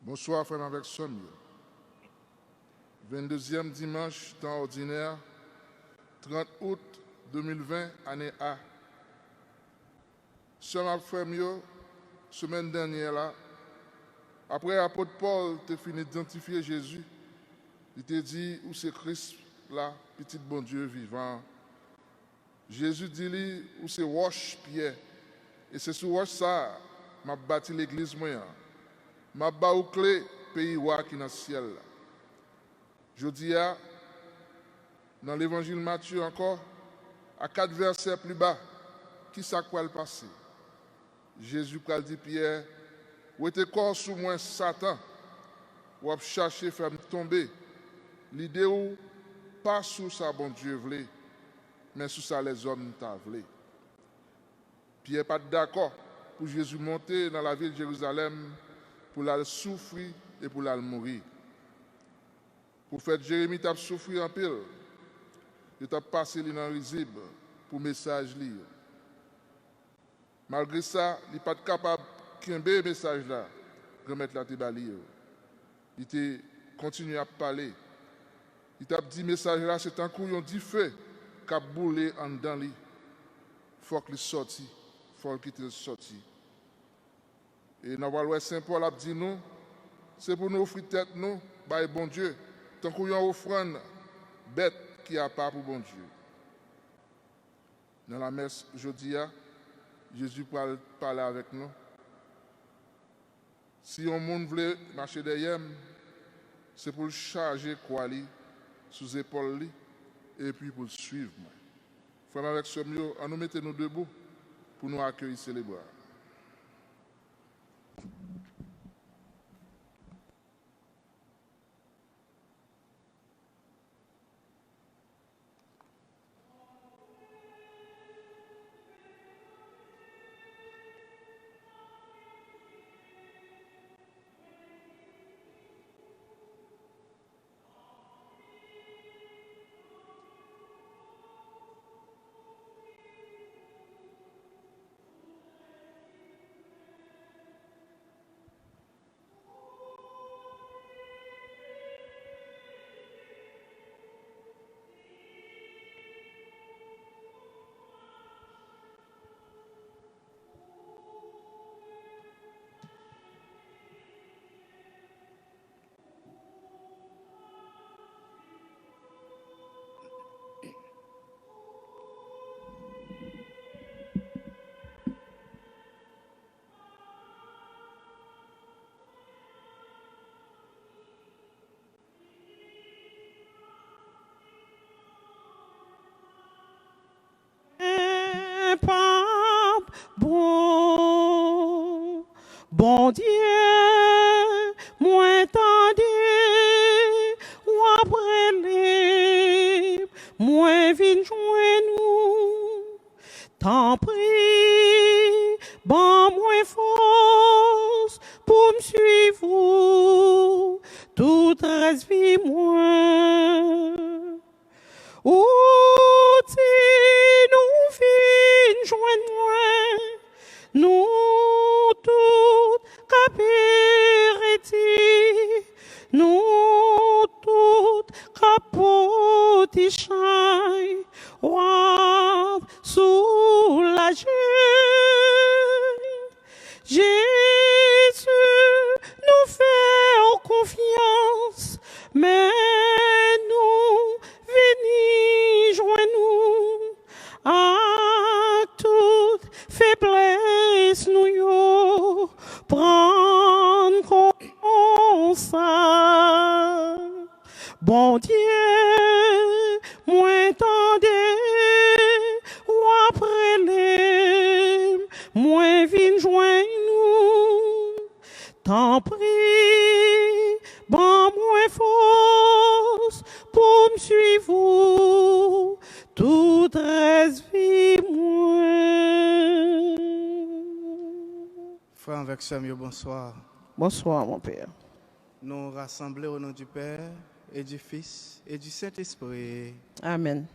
Bonsoir, frère avec somme. 22e dimanche, temps ordinaire, 30 août 2020, année A. Somme frère, semaine dernière, là, après l'apôtre Paul a fini d'identifier Jésus, il t'a dit où c'est Christ, là, petit bon Dieu vivant. Jésus dit où c'est roche pierre. Et c'est sur roche ça, m'a bâti l'église moyen. M'a bâti pays roi qui est dans le ciel. Je dis dans l'évangile Matthieu encore, à 4 versets plus bas, qui ça quoi le passé? Jésus a dit Pierre, où était corps sous moi Satan, ou a cherché faire me tomber. L'idée où pas sous ça bon Dieu voulait, mais sous ça les hommes t'a voulu. Pierre pas d'accord pour Jésus monter dans la ville de Jérusalem pour la souffrir et pour la mourir. Pour faire Jérémie t'a souffrir en pile. Il t'a passé l'invisible pour message lire. Malgré ça, il n'est pas capable de le message là, remettre la tébali. Il t'a continué à parler. Il t'a dit message là, c'est un couillon dit feu qui a boulé en dedans lui. Il faut qu'il sorte, il faut qu'il sorte. Et dans la loi Saint-Paul a dit nous, c'est pour nous offrir tête nous, bah bon Dieu, tant qu'on y a offrande bête qui a pas pour bon Dieu. Dans la messe jeudi, Jésus parle avec nous. Si un monde voulait marcher derrière, c'est pour le charger quoi li, sous épaule li, et puis pour le suivre. Frère avec ce mieux, nous mettons nous debout pour nous accueillir célébrer. Pas bon, bon Dieu, moi tendez, ou après les, moi vin joindre nous, t'en prie, bon moi force pour me suivre, toute reste vie moi. Ou si nous fin joindre nous tout capériti, nous tout capoti chai, ou soulagé. Jésus nous fait confiance, mais nous venez joindre nous à toute faiblesse nous yo prendre comme ça. Bon Dieu, moi tendez ou après les, moi vin joindre nous, t'en prie, bon moi force pour me suivre, toute reste vie moi. Frère avec Samuel, bonsoir. Bonsoir mon père. Nous rassemblons au nom du Père et du Fils et du Saint-Esprit. Amen.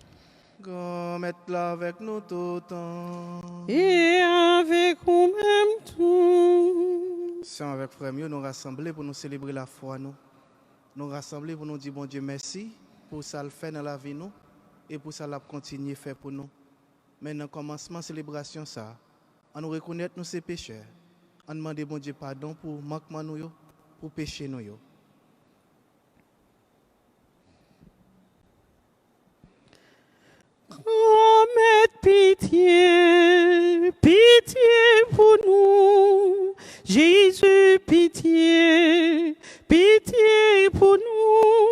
Grand mettre là avec nous tout le temps. Et avec vous même tout. C'est avec frère mieux nous rassembler pour nous célébrer la foi nous. Nous rassembler pour nous dire bon Dieu merci pour ça le fait dans la vie nous et pour ça l'a continuer faire pour nous. Mais dans le commencement de célébration ça, on nous reconnaître nous ces pécheurs. On demande bon Dieu pardon pour manquement nous yo, pour péché nous yo. Grand pitié, pitié pour nous. Jésus, pitié, pitié pour nous.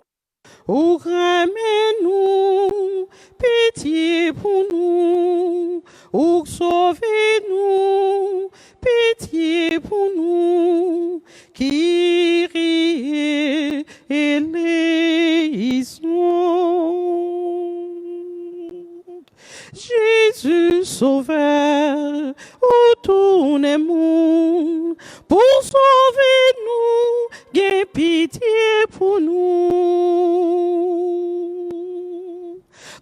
Ô ramène-nous, pitié pour nous. Ô sauvez-nous, pitié pour nous. Kyrie eleison. Jésus Sauveur, où tournez-nous pour sauver nous, gaie pitié pour nous.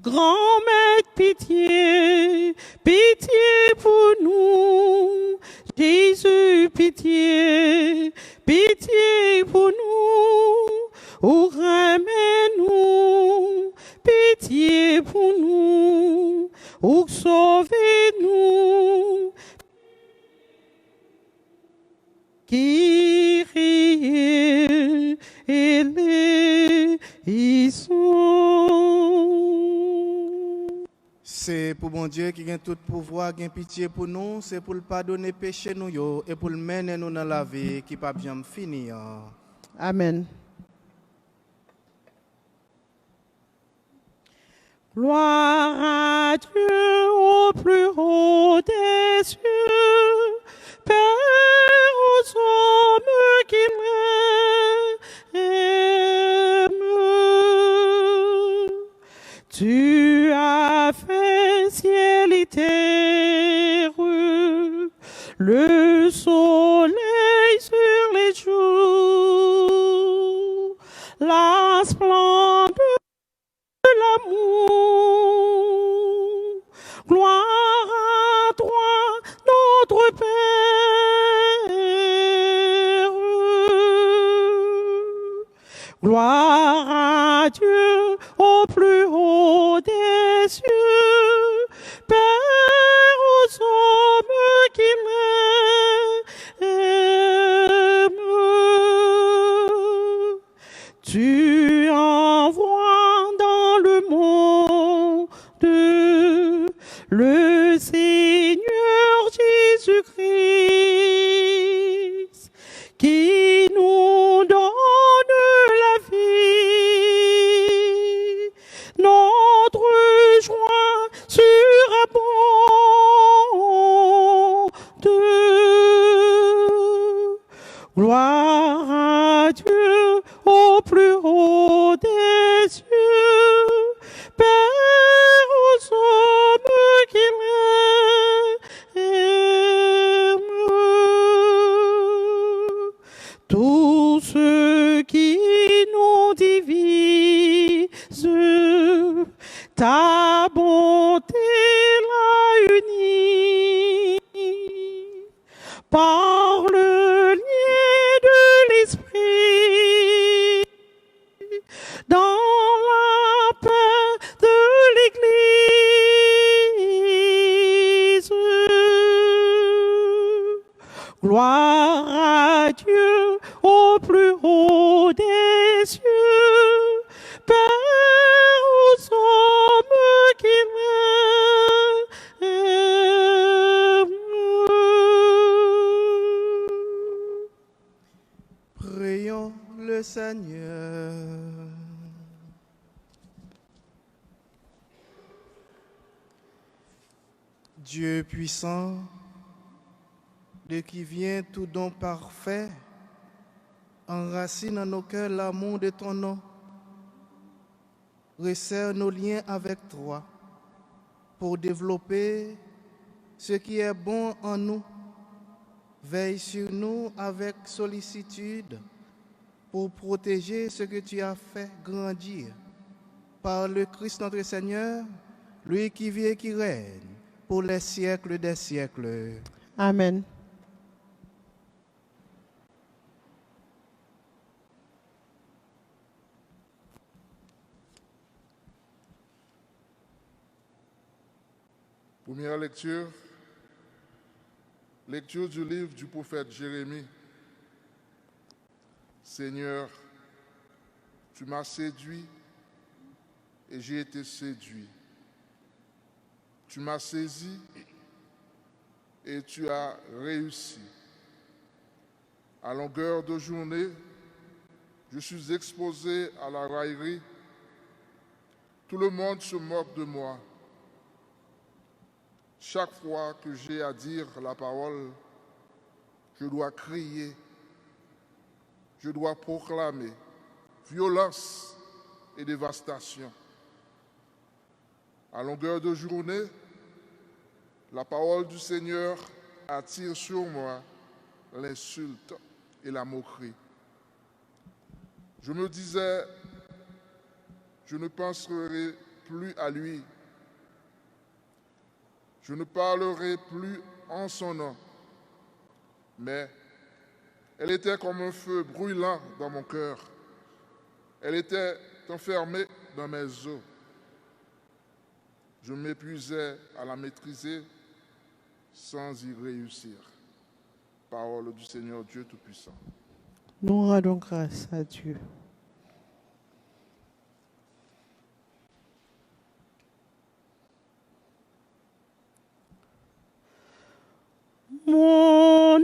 Grand maître, pitié, pitié pour nous. Jésus, pitié, pitié pour nous. Ô ramène-nous, pitié pour nous. Ô sauvez-nous. Kyrie eleison. C'est pour bon Dieu qui a tout pouvoir, qui a pitié pour nous, c'est pour le pardonner péché nous yo, et pour le mener nous dans la vie qui pas bien finir. Amen. Gloire à Dieu au plus haut des cieux, Père aux hommes qui l'aiment. Tu as fait ciel et terre, le soleil sur les jours, la splendeur de l'amour. Gloire à toi, notre Père. Gloire à Dieu au plus haut des cieux, Père aux hommes qui l'aiment. Tu envoies dans le monde le Seigneur Jésus-Christ, qui nous donne la vie. Notre joie surabonde. Gloire à Dieu au plus haut des cieux, Père aux hommes qui l'aiment. Tous ceux qui nous divisent, ta bonté l'a unie. Par le lien de l'esprit, dans la paix de l'Église. Gloire à Dieu au plus haut des cieux, Père aux hommes qui l'aiment. Prions le Seigneur. Dieu puissant, de qui vient tout don parfait, enracine en nos cœurs l'amour de ton nom, resserre nos liens avec toi pour développer ce qui est bon en nous. Veille sur nous avec sollicitude pour protéger ce que tu as fait grandir par le Christ notre Seigneur, lui qui vit et qui règne pour les siècles des siècles. Amen. Première lecture, lecture du livre du prophète Jérémie. Seigneur, tu m'as séduit et j'ai été séduit. Tu m'as saisi et tu as réussi. À longueur de journée, je suis exposé à la raillerie. Tout le monde se moque de moi. Chaque fois que j'ai à dire la parole, je dois crier, je dois proclamer violence et dévastation. À longueur de journée, la parole du Seigneur attire sur moi l'insulte et la moquerie. Je me disais, je ne penserai plus à lui. Je ne parlerai plus en son nom. Mais elle était comme un feu brûlant dans mon cœur. Elle était enfermée dans mes os. Je m'épuisais à la maîtriser sans y réussir. Parole du Seigneur Dieu Tout-Puissant. Nous rendons grâce à Dieu. Mon âme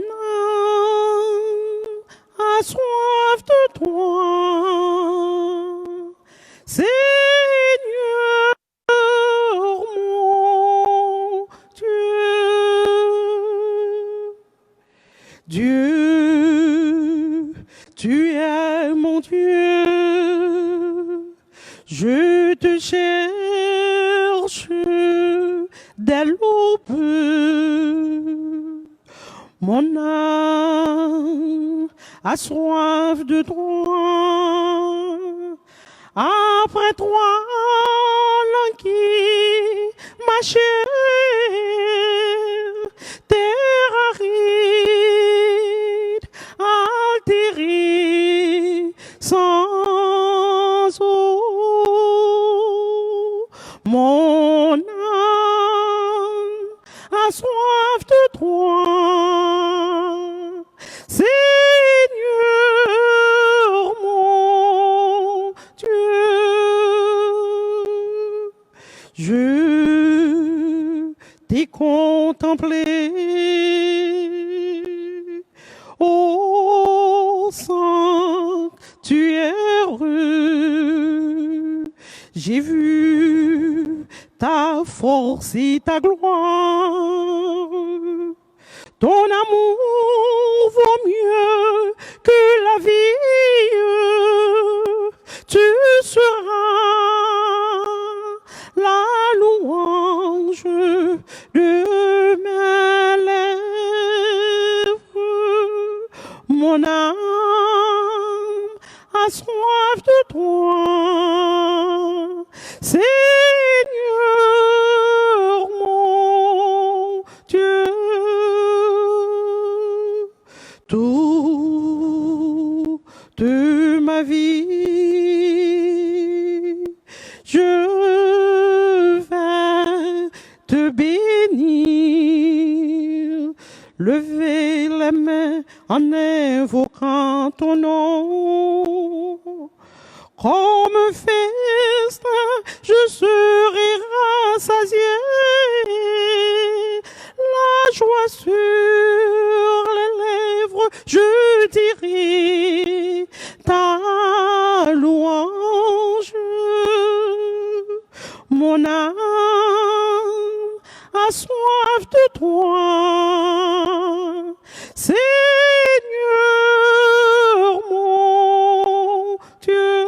a soif de toi, Seigneur mon Dieu. Dieu, tu es mon Dieu, je te cherche dès l'aube. Mon âme a soif de toi, après toi languit ma chair, terre aride, altérée, sans eau. Mon âme a soif de toi, Seigneur mon Dieu. Je t'ai contemplé, ô sanctuaire. J'ai vu ta force et ta gloire. Ton amour vaut mieux que la vie. Tu seras la louange de mes lèvres. Mon âme a soif de toi, Seigneur mon Dieu. Toute ma vie, je vais te bénir, lever les mains en invoquant ton nom. Comme un festin, je serai rassasié, la joie sur les lèvres, je dirai ta louange. Mon âme a soif de toi, Seigneur mon Dieu.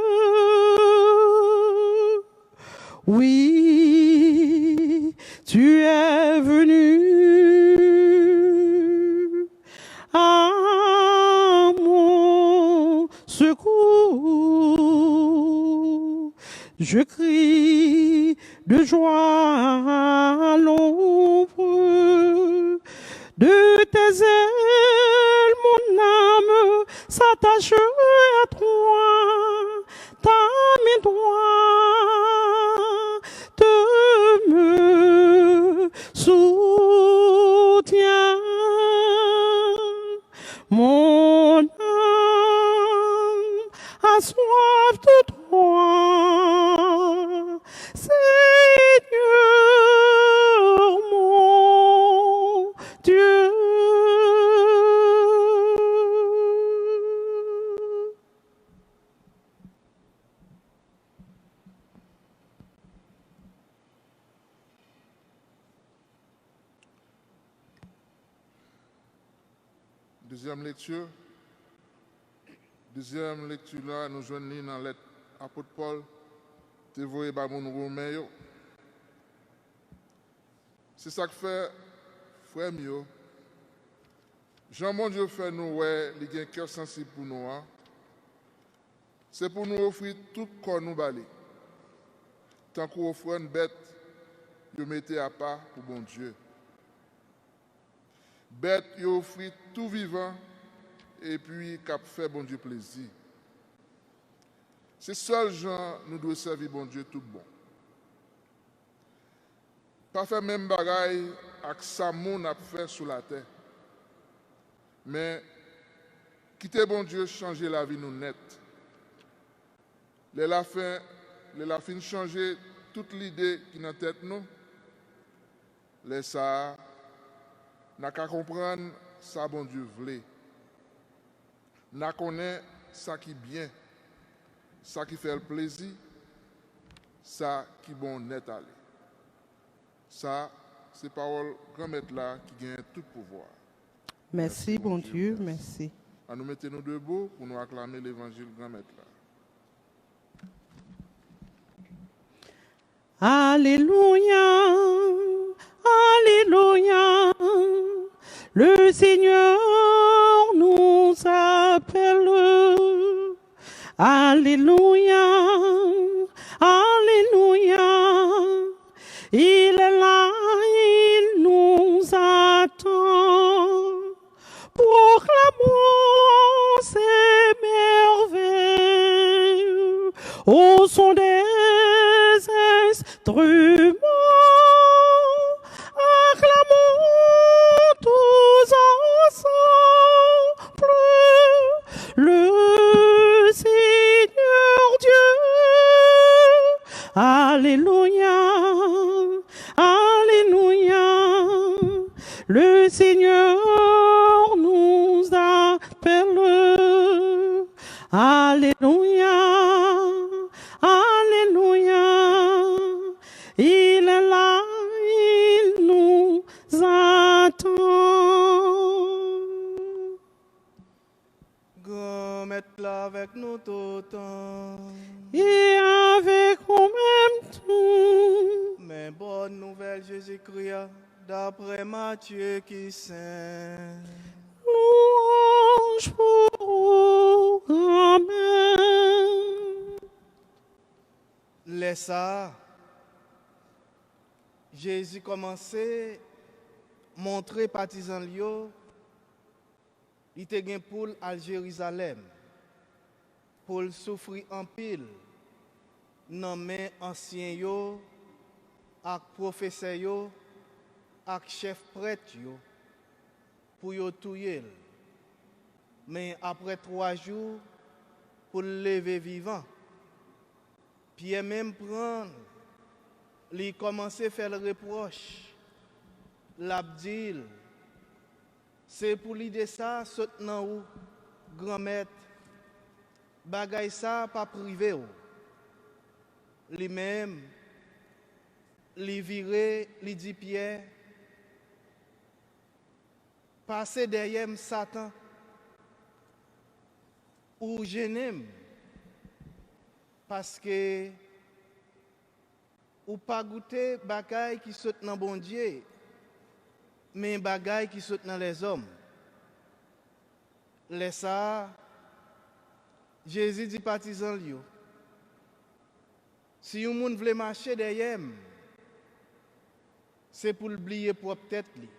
Oui, tu es venu à mon secours. Je crie de joie à l'ombre de tes ailes, mon âme s'attache à toi, ta main droite me soutiens mon âme a soif de toi, Seigneur mon Dieu. Deuxième lecture là, nous joignons dans l'apôtre Paul, te voyez par mon Romain. C'est ça que fait, frère mio. Jean mon Dieu fait nous, ouais, il y a un cœur sensible pour nous. Hein. C'est pour nous offrir tout corps nous balé. Tant qu'on offre une bête, vous mettez à part pour bon Dieu. Bête, vous offrez tout vivant et puis cap fait bon Dieu plaisir. C'est seul gens nous devons servir bon Dieu tout bon. Pas faire même bagaille avec ça monde a fait sous la terre. Mais quitter bon Dieu, changer la vie nous net. La fin changer toute l'idée qui est dans la tête nous. Les ça n'a qu'à comprendre ça bon Dieu voulait. N'a connaît ça qui bien, ça qui fait le plaisir, ça qui bon net aller. Ça, c'est parole grand-mère là qui gagne tout pouvoir. Merci, bon Dieu, merci. À nous mettre nous debout pour nous acclamer l'évangile grand-mère là. Alléluia, Alléluia, le Seigneur nous appelle. Alléluia, Alléluia, il est là, il nous attend. Proclamons ses merveilles au son des instruments. Acclamons tous ensemble le Seigneur Dieu. Alléluia, Alléluia, le Seigneur nous appelle. Alléluia, Alléluia, il est là, il nous attend. Grand-mère là avec nous tout le temps. Et avec nous même tout. Mais bonne nouvelle Jésus-Christ, d'après Matthieu qui saint. Louange pour grand-mère. Laisse ça. Jésus commençait à montrer partisans Lio, il était gain pour à Jérusalem, pour souffrir en pile, dans main anciens yo, avec professeurs yo, avec chef prêtre yo, pour yo tuer. Mais après 3 jours, pour le lever vivant, Pierre même prendre, il commençait à faire le reproche. L'abdil, c'est pour l'idée ça, saute dans ou, grand-maître, bagay ça, pas privé ou. Lui-même, lui viré, lui dit Pierre, passez derrière Satan, ou j'aime, parce que ou pas goûter bagay qui saute dans bon Dieu, mais bagay qui saute dans les hommes. Laisse ça, Jésus dit partisan lui. Si un monde veut marcher derrière, c'est pour oublier propre tête li.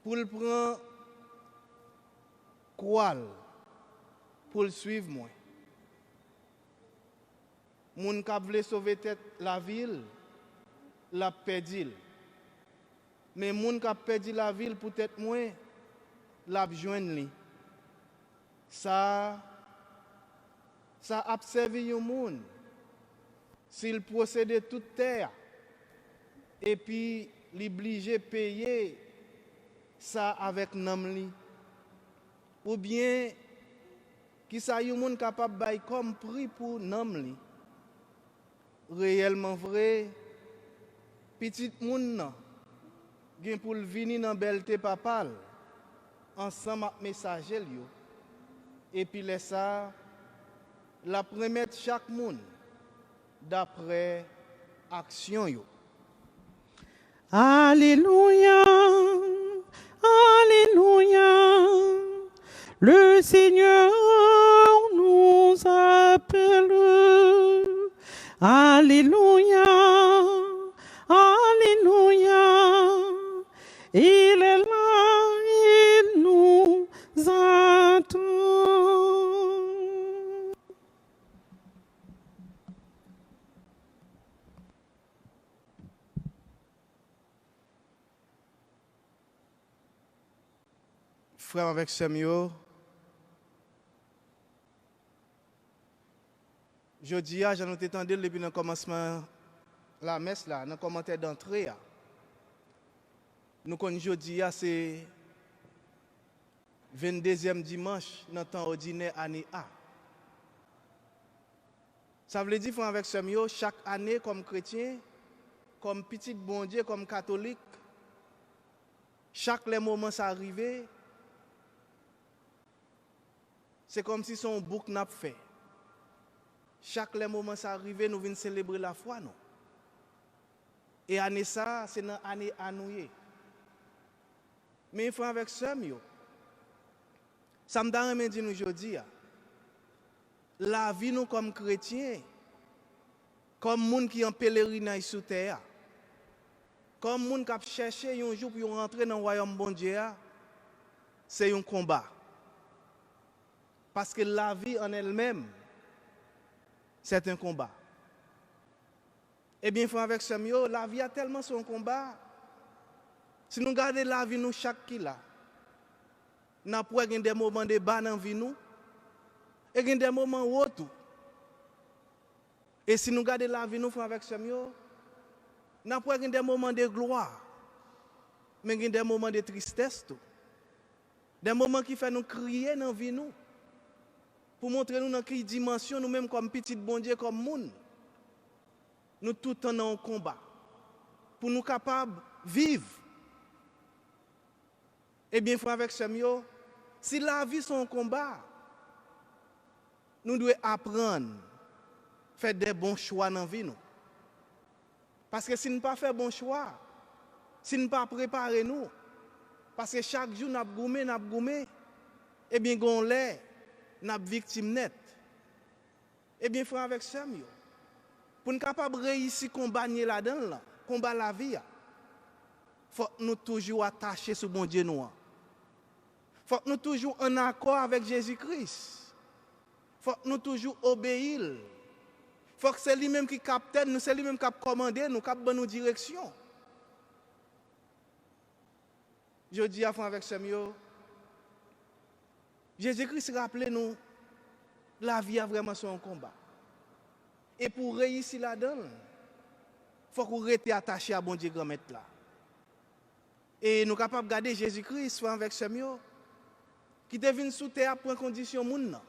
Pour le prendre quoi pour le suivre moi. Moun k'ap vle sauver tête la ville, la perdu. Mais moun qui a perdu la ville peut-être moins l'a joindre li. Ça a servi un monde s'il possédait toute terre et puis l'obligé payer ça avec nam li. Ou bien qui ça yon monde capable bail comme prix pour nam li. Réellement vrai petit moun nan gen pour venir dans belté papal ensemble avec messager yo et puis laisse ça la promettre chaque monde d'après action yo. Alléluia, Alléluia, le Seigneur nous appelle. Alléluia, Alléluia, il est là, il nous attend. Frère avec Samuel, jeudi, j'en ai entendu depuis le commencement la messe là, dans le commentaire d'entrée. Nous connaissons jeudi, c'est 22e dimanche dans le temps ordinaire année A. Ça veut dire, frère avec Samuel, chaque année comme chrétien, comme petit bon Dieu, comme catholique, chaque les moments ça arrive, c'est comme si son bouc n'a pas fait. Chaque les moments ça arrive, nous venons célébrer la foi, non? Et année ça, c'est dans l'année annouée. Mais il faut avec ça, ça me donne dire nous aujourd'hui, la vie nous comme chrétiens, comme monde qui en pèlerinage sous terre, comme monde qui a cherché un jour pour rentrer dans le royaume bon Dieu, c'est un combat. Parce que la vie en elle-même, c'est un combat. Eh bien, frère avec Samuel, la vie a tellement son combat. Si nous regardons la vie, nous, chaque qui là, nous avons des moments de bas dans la vie, nous, et des moments hauts. Et si nous regardons la vie, nous, frère avec Samuel, nous avons des moments de gloire, mais des moments de tristesse. Des moments qui font nous crier dans la vie, nous. Pour montrer nous dans quelle dimension, nous-mêmes comme petit bon Dieu, comme monde, nous tout en en combat. Pour nous capables de vivre. Eh bien, frère avec Samuel, si la vie est un combat, nous devons apprendre à faire des bons choix dans la vie. Nous. Parce que si nous ne pas faire bon choix, si nous ne pas préparer nous, parce que chaque jour nous avons goumé, eh bien, on l'est. Nous sommes victimes nettes. Eh bien, frère avec Samuel, pour nous capables de réussir à combattre là-dedans, combattre la vie, il faut que nous toujours attachés sur bon Dieu. Il faut que nous toujours en accord avec Jésus-Christ. Il faut que nous toujours obéir. Il faut que c'est lui-même qui capte nous, c'est lui-même qui commande nous, qui donne nous direction. Je dis à frère avec Samuel, Jésus-Christ rappelait nous, la vie a vraiment son combat. Et pour réussir là-dedans, il faut qu'on reste attaché à bon Dieu grand maître là. Et nous sommes capables de garder Jésus-Christ avec Samuel, qui devine sous terre pour une condition moun.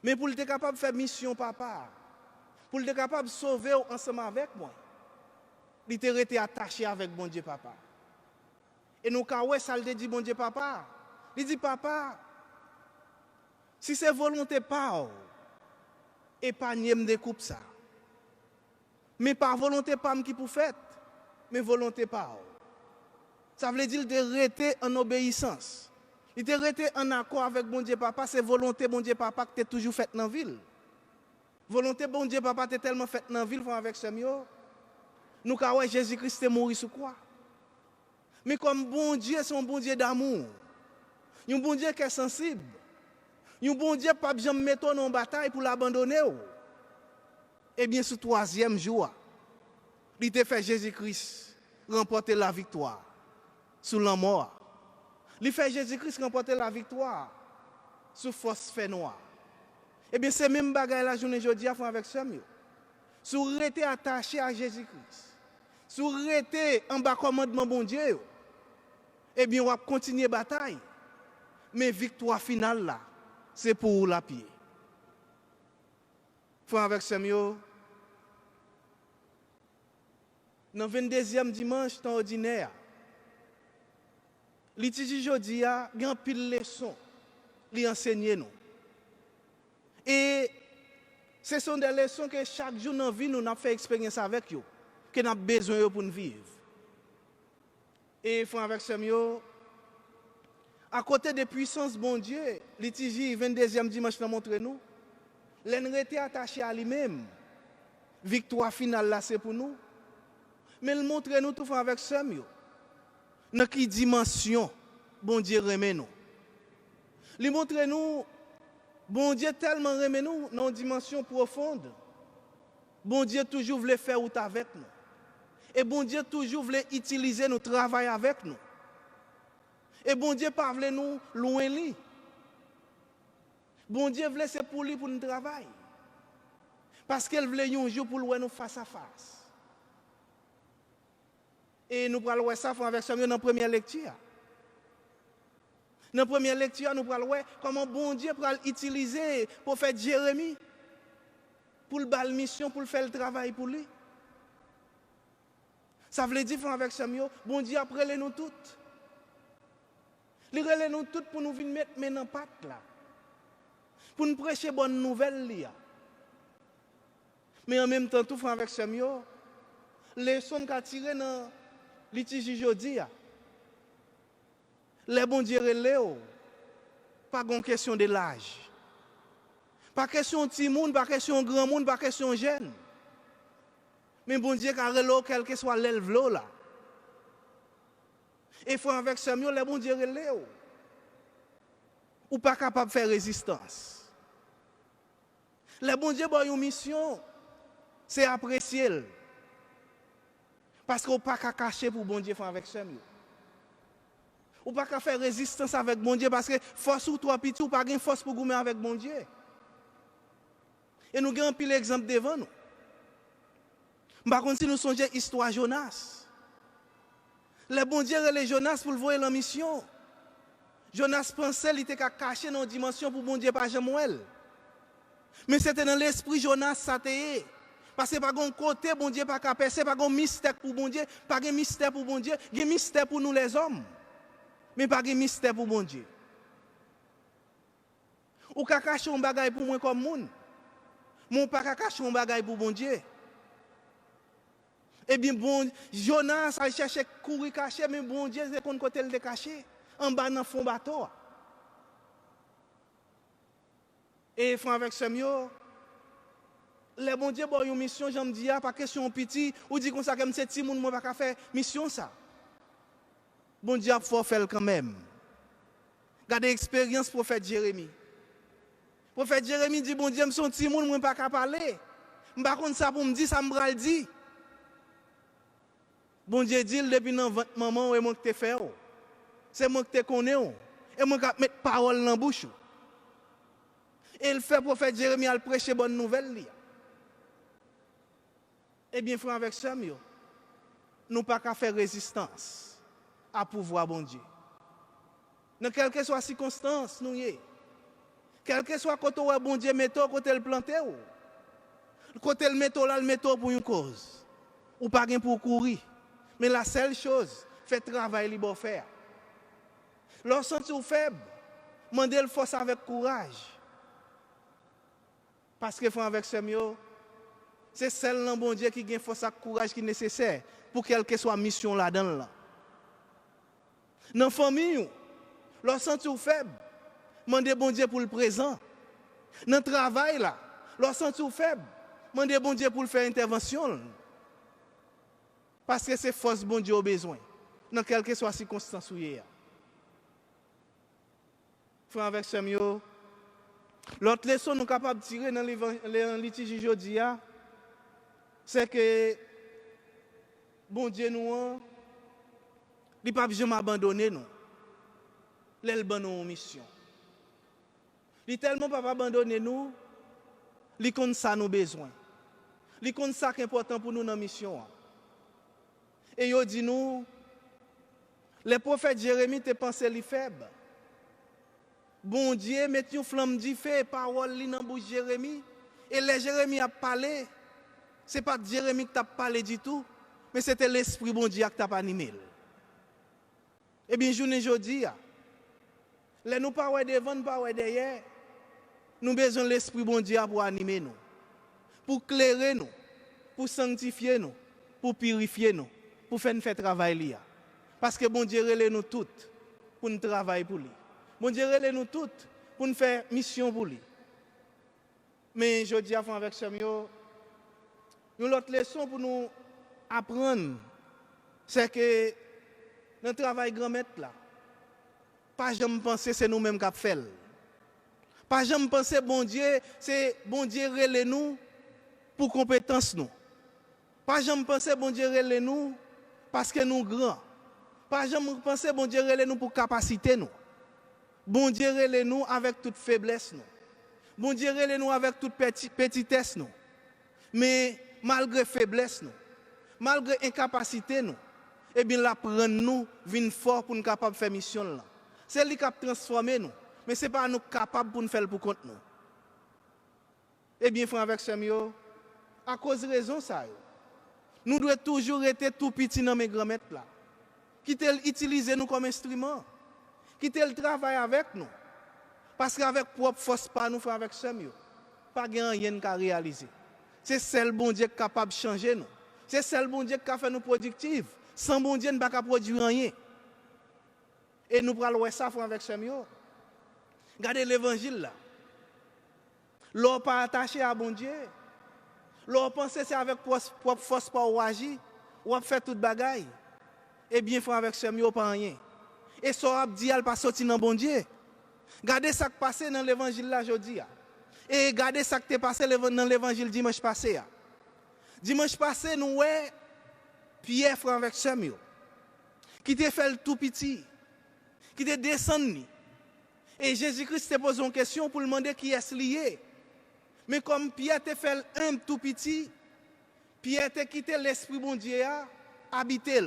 Mais pour être capable de faire mission papa, pour être capable de sauver ensemble avec moi, il était resté attaché avec bon Dieu papa. Et nous avons ça le dit bon Dieu papa. Il dit papa, si c'est volonté pas, épargnez me découpe ça. Mais par volonté pas qui pour faire, mais volonté pas. Ça veut dire de rester en obéissance. Il était resté en accord avec bon Dieu papa, c'est volonté bon Dieu papa que tu toujours fait dans la ville. Volonté bon Dieu papa tu tellement fait dans la ville avec Samuel. Nous avons Jésus-Christ est mort sur quoi? Mais comme bon Dieu, c'est un bon Dieu d'amour. Un bon Dieu qui est sensible. Un bon Dieu pas besoin de mettre en bataille pour l'abandonner. Eh bien, ce troisième jour, Il te fait Jésus-Christ remporter la victoire sur la mort. Il fait Jésus-Christ remporter la victoire sur force fait noire. Eh bien, c'est même bagaille la journée aujourd'hui à faire avec ça. Si vous restez attaché à Jésus-Christ, si vous restez en bas commandement bon Dieu, eh bien, on va continuer la bataille. Mais victoire finale là, c'est pour vous la pied. Frère avec ça, dans le 22e dimanche temps ordinaire, litige aujourd'hui a un pile leçon, li enseigner nous. Et ce sont des leçons que chaque jour dans la vie nous avons fait expérience avec eux, que nous avons besoin pour nous vivre. Et frère avec ça, à côté des puissances bon Dieu, litige 22e dimanche nous montre nous, l'en était attaché à lui-même. Victoire finale là c'est pour nous. Mais il montre nous tout avec ça. Dans quelle dimension bon Dieu remet nous. Il montre nous, bon Dieu tellement remet nous dans une dimension profonde. Bon Dieu toujours voulait faire out avec nous. Et bon Dieu toujours voulait utiliser nous, travailler avec nous. Et bon Dieu pas voulait nous loin lui. Bon Dieu voulait c'est pour lui pour nous travailler. Parce qu'elle voulait un jour pour nous face à face. Et nous allons voir ça avec ça dans la première lecture. Dans la première lecture, nous allons voir comment bon Dieu peut utiliser pour faire Jérémie, pour le bal mission, pour faire le travail pour lui. Ça veut dire avec ça, bon Dieu après nous toutes. Il relève nous toutes pour nous venir mettre maintenant patte là. Pour nous prêcher bonne nouvelle là. Mais en même temps, tout avec ça, les sons qu'a tiré dans litige aujourd'hui, les bons dieux relèvent, pas de question de l'âge, pas question de petit monde, pas question de grand monde, pas question de jeune. Mais bon Dieu a relève quel que soit l'élève là. Et faut avec ça, les bons dieux relèvent. Ou pas capable de faire résistance. Les bons dieux ont une mission, c'est apprécier. Parce qu'on ne peut pas cacher pour bon Dieu avec ça. Ou pas faire résistance avec bon Dieu parce que force ou toi petit ou pas de force pour goumer avec bon Dieu. Et nous avons un pile exemple devant nous. Par contre, si nous songeons l'histoire Jonas, les bon Dieu les Jonas pour le voir en mission. Jonas pensait qu'il était caché dans une dimension pour bon Dieu pas jamais. Mais c'était dans l'esprit Jonas ça t'est. Parce que pas un côté bon Dieu pas capable, c'est pas un mystère pour bon Dieu, pas un mystère pour bon Dieu, il y a un mystère pour nous les hommes. Mais pas un mystère pour bon Dieu. Ou ka cacher un bagage pour moi comme monde. Mon pas cacher un bagage pour bon Dieu. Eh bien bon Jonas a cherché courir cacher mais bon Dieu c'est qu'on côté le cacher en bas dans fond bateau. Et frère avec ce mieux les bon Dieu bon une mission j'aime dire pas question petit ou dit comme ça comme c'est petit monde moi pas faire mission ça. Bon Dieu faut faire quand même. Gardez expérience prophète Jérémie. Prophète Jérémie dit bon Dieu me son petit monde moi pas parler. M'pa contre ça pour me dire ça me bral dit. Bon Dieu dit depuis dans ventre maman et moi que te fait. C'est moi que te connais et moi qui mettre parole dans bouche. Et il fait prophète Jérémie à prêcher bonne nouvelle. Eh bien, frère, avec ça, nous pas qu'à faire résistance à pouvoir bon Dieu. Dans quelle que soit la circonstance, nous y est. Quel que soit côté où bon Dieu metto, côté le planté ou. Côté le metto là, le metto pour une cause. Ou pas pour courir. Mais la seule chose, fait travail libre faire. Lorsque tu es faible, demandez le force avec courage. Parce que frère, avec ce c'est celle bon Dieu qui a force et courage qui est nécessaire pour quelle que soit la mission là-dedans. Dans la famille, lorsque tu es faible, demandez bon Dieu pour le présent. Dans le travail, lorsque tu es faible, demandez bon Dieu pour le faire intervention. Parce que c'est force bon Dieu au besoin. Dans quelle que soit la circonstance où il y a. Frère avec ce l'autre leçon nous sommes capables de tirer dans le litige aujourd'hui, c'est que bon Dieu nous, il pas jamais abandonné nous. L'el ban nous mission. Il tellement pas abandonné nous, il compte ça nos besoins. Il compte ça qui est important pour nous dans la mission. Et il dit nous, les prophètes Jérémie te pensé li faible. Bon Dieu, mettez une flamme du feu, parole li dans bouche Jérémie. Et les Jérémie a parlé. Ce n'est pas Jérémie qui t'a parlé du tout, mais c'était l'esprit bon Dieu qui t'a animé. Eh bien, journée aujourd'hui, les nous pas ouais devant, pas ouais derrière. Nous avons besoin de l'esprit bon Dieu pour animer nous, pour clairer nous, pour sanctifier nous, pour purifier nous, pour faire un travail. Parce que bon Dieu relève nous toutes pour nous travailler pour lui. Bon Dieu relève nous toutes pour nous faire mission pour lui. Mais je dis avec ce mieux, une autre leçon pour nous apprendre, c'est que dans le travail grand-maître là, pas jamais penser c'est nous-mêmes qui faisons. Pas jamais penser bon Dieu, c'est bon Dieu relève nous pour compétence nous. Pas jamais penser bon Dieu relève nous parce que nous grands. Pas jamais penser bon Dieu relève nous pour capacité nous. Bon Dieu relève nous avec toute faiblesse nous. Bon Dieu relève nous avec toute petitesse nous. Mais malgré faiblesse nous, malgré incapacité nous, eh bien la prendre nous vinn fort pour nous capable faire mission là. C'est lui qui a transformé nous, mais c'est pas nous capables pour nous faire pour compte nous. Eh bien frère avec Samuel, à cause de raison ça, nous devons toujours être tout petit dans mes grands-mères là. Quitter utiliser nous comme instrument. Quitter le travail avec nous. Parce qu'avec propre force pas nous faire avec Samuel, pas rien qu'à réaliser. C'est seul bon Dieu qui est capable de changer nous. C'est seul bon Dieu qui a fait nous productifs. Sans bon Dieu, nous ne pouvons pas produire rien. Et nous prenons voir ça avec Samuel. Regardez l'évangile là. L'on pas attaché à bon Dieu. L'on pense que c'est avec propre force pas ou agir, ou faire toute bagaille. Eh bien, frère avec Samuel, pas rien. Et ça dit elle pas sorti dans bon Dieu. Regardez ça qui passé dans l'évangile là aujourd'hui. Et regardez ça qui est passé dans l'évangile dimanche passé. Dimanche passé, nous voyons Pierre, frère avec Samuel, qui t'a fait le tout petit, qui t'a descendu. Et Jésus-Christ t'a posé une question pour demander qui est lié. Mais comme Pierre t'a fait un tout petit, Pierre t'a quitté l'esprit bon Dieu à habiter.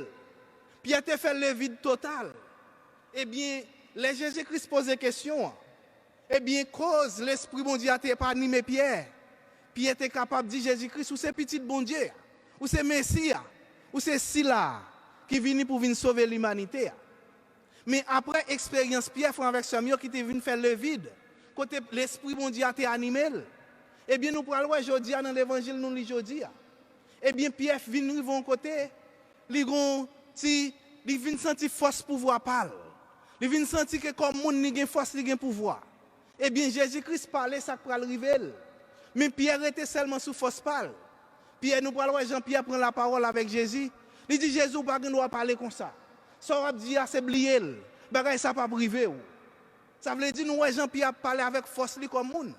Pierre t'a fait le vide total. Eh bien, les Jésus-Christ pose des questions. Eh bien, cause l'esprit bon Dieu n'a pas animé Pierre. Pierre était capable de dire Jésus-Christ, ou c'est petit bon Dieu, ou c'est Messie, ou c'est Sila qui vient pour venir sauver l'humanité. Mais après expérience, Pierre frère avec Samuel qui était venu faire le vide, côté l'esprit bon Dieu a été animé. Eh bien, nous parlons aujourd'hui dans l'évangile, nous lisons aujourd'hui. Eh bien, Pierre vient de mon côté, il vient sentir force pouvoir parler. Il vient sentir que comme monde n'a pas force, il a pouvoir. Eh bien, Jésus-Christ parlait, ça pour arriver. Mais Pierre était seulement sous force parle. Pierre, nous parlons, Jean-Pierre prend la parole avec Jésus. Il dit, Jésus, pas qu'on doit parler comme ça. Ça va dire, c'est oublié. Bagay ça pas privé. Ça veut dire, nous, Jean-Pierre parler avec force comme monde.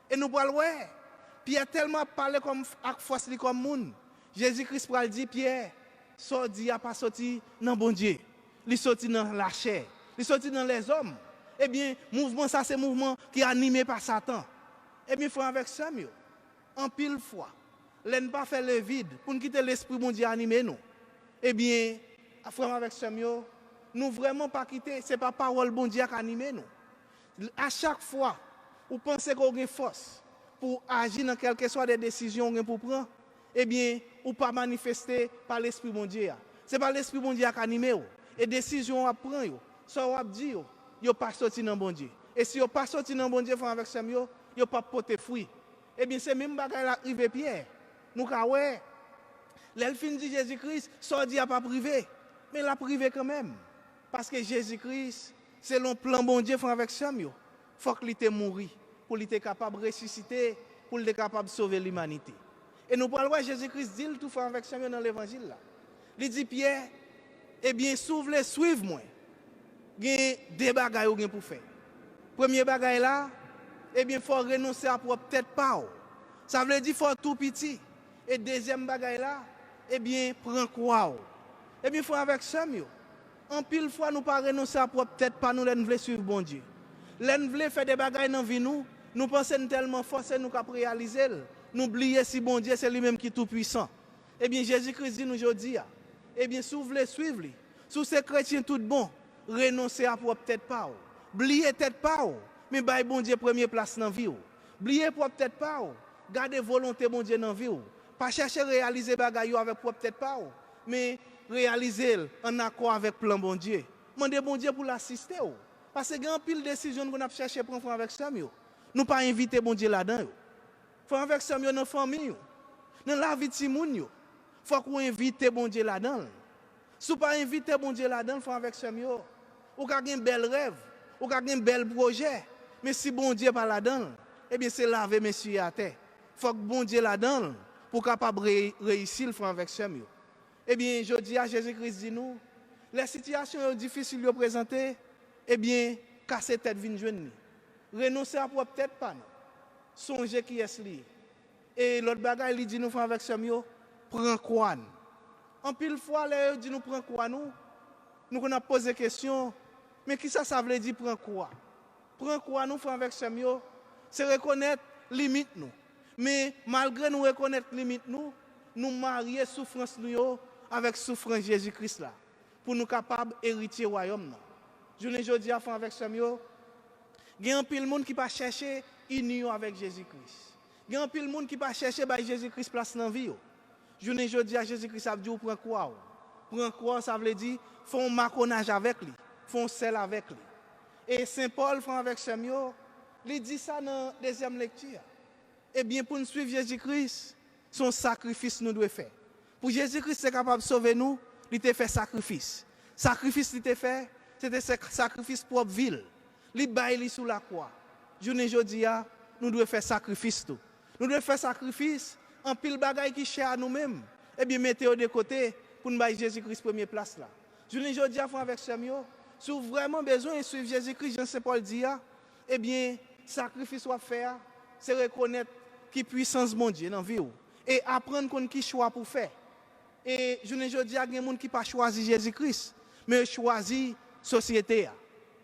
Et nous parlons, Pierre tellement parlé comme avec force comme monde. Jésus-Christ pour dire, Pierre, ça dit, pas sorti dans bon Dieu. Il sorti dans la chair. Il sorti dans les hommes. Eh bien, mouvement, ça, c'est mouvement qui est animé par Satan. Eh bien, il faut avec Samuel, en pile fois, ne pas faire le vide pour nous quitter l'esprit bon Dieu animé nous. Eh bien, frère avec Samuel, nous vraiment pas quitter, ce n'est pas parole bon Dieu qui anime nous. À chaque fois, vous pensez qu'on a une force pour agir dans quelque soit des décisions qu'on pour prendre, eh bien, ou pas manifester par l'esprit bon Dieu. Ce n'est pas l'esprit bon Dieu qui anime vous. Et décision à prendre, ça va dire, vous pas sorti dans bon Dieu. Et si vous pas sorti dans bon Dieu, frère avec Samuel, vous pas porté fruit. Eh bien, c'est même bagaille là arrivé Pierre. Nous ka ouais. L'elfine dit Jésus-Christ, ça dit à pas privé, mais la privé quand même. Parce que Jésus-Christ, selon le plan bon Dieu frère avec Samuel, faut qu'il était mort pour qu'il était capable de ressusciter, pour qu'il était capable de sauver l'humanité. Et nous parlons Jésus-Christ dit tout frère avec Samuel dans l'évangile là. Il dit Pierre, eh bien, suivez-moi. Il y a deux bagailles pour faire. Premier bagaille là, eh bien, il faut renoncer à propre tête pas. Ça veut dire qu'il faut tout petit. Et deuxième bagaille là, eh bien, prends quoi? Eh bien, frère avec ça, en pile fois, nous pas renoncer à propre tête, pas nous voulons suivre bon Dieu. Nous voulons faire des bagailles dans la vie, nous pensons tellement fort, nous qu'à réaliser. Nous oublions si bon Dieu, c'est lui-même qui est tout puissant. Eh bien, Jésus-Christ dit nous aujourd'hui, eh bien, si vous voulez suivre, si ces chrétiens tout bon, renoncez à propre tête pas. Oubliez tête pas, mais bail bon Dieu première place dans la vie. Oubliez propre tête pas, gardez volonté bon Dieu dans la vie. Pas chercher à réaliser bagaille avec propre tête pas, mais réaliser en accord avec le plan bon Dieu. Demandez bon Dieu pour l'assister. Parce qu'il y a une pile de décisions qu'on a cherché à prendre avec ça. Nous pas inviter bon Dieu là-dedans. Faut avec ça dans la famille. Dans la vie de Simon, il faut qu'on invite bon Dieu là-dedans. Si vous pas inviter bon Dieu là-dedans, faut avec ça. Ou avez un bel rêve, ou avez un bel projet. Mais si bon Dieu pas là-dedans, eh bien c'est laver messieurs à terre. Faut que bon Dieu là-dedans pour capable réussir faut avec ça. Eh bien, je dis à Jésus-Christ, dit nous, les situations difficiles à présenter, eh bien, casser tête vin joindre. Renoncer à propre tête pas nous. Songer qui est lié. Et l'autre bagaille, il dit nous faire avec ce mieux, prends quoi? En pile fois, il dit nous prends quoi nous? Nous on a posé question, mais qui ça veut dire prends quoi? Prends quoi nous faire avec ce mieux? C'est reconnaître limite nous. Mais malgré nous reconnaître limite nous marier souffrance nous avec souffrance Jésus-Christ là pour nous capables hériter royaume. Je ne dis à faire avec ce mieux. Il y a un pile monde qui pas chercher union avec Jésus-Christ. Il y a un pile monde qui pas chercher by Jésus-Christ place dans vie. Je ne dis à Jésus-Christ ça veut dire prend quoi? Prend quoi ça veut dire font maconnage avec lui, font sel avec lui. Et Saint Paul fait avec ce mieux, il dit ça dans la deuxième lecture. Eh bien pour nous suivre Jésus-Christ, son sacrifice nous doit faire. Pour Jésus-Christ est capable de sauver nous, il t'a fait sacrifice. Sacrifice il t'a fait, c'était sacrifice pour la ville. Il baille sous la croix. Journée jodi a, nous devons faire sacrifice tout. Nous devons faire sacrifice en pile bagaille qui cher à nous-mêmes. Eh bien mettez-le de côté pour nous bailler Jésus-Christ première place là. Journée jodi a font avec ce mieux. Si vous avez vraiment besoin de suivre Jésus-Christ, Jean Paul dit, eh bien sacrifice à faire, c'est reconnaître qui puissance mon Dieu dans la vie et apprendre qu'on qui choix pour faire. Et je ne dis à des gens qui pas choisi Jésus-Christ, mais choisi société.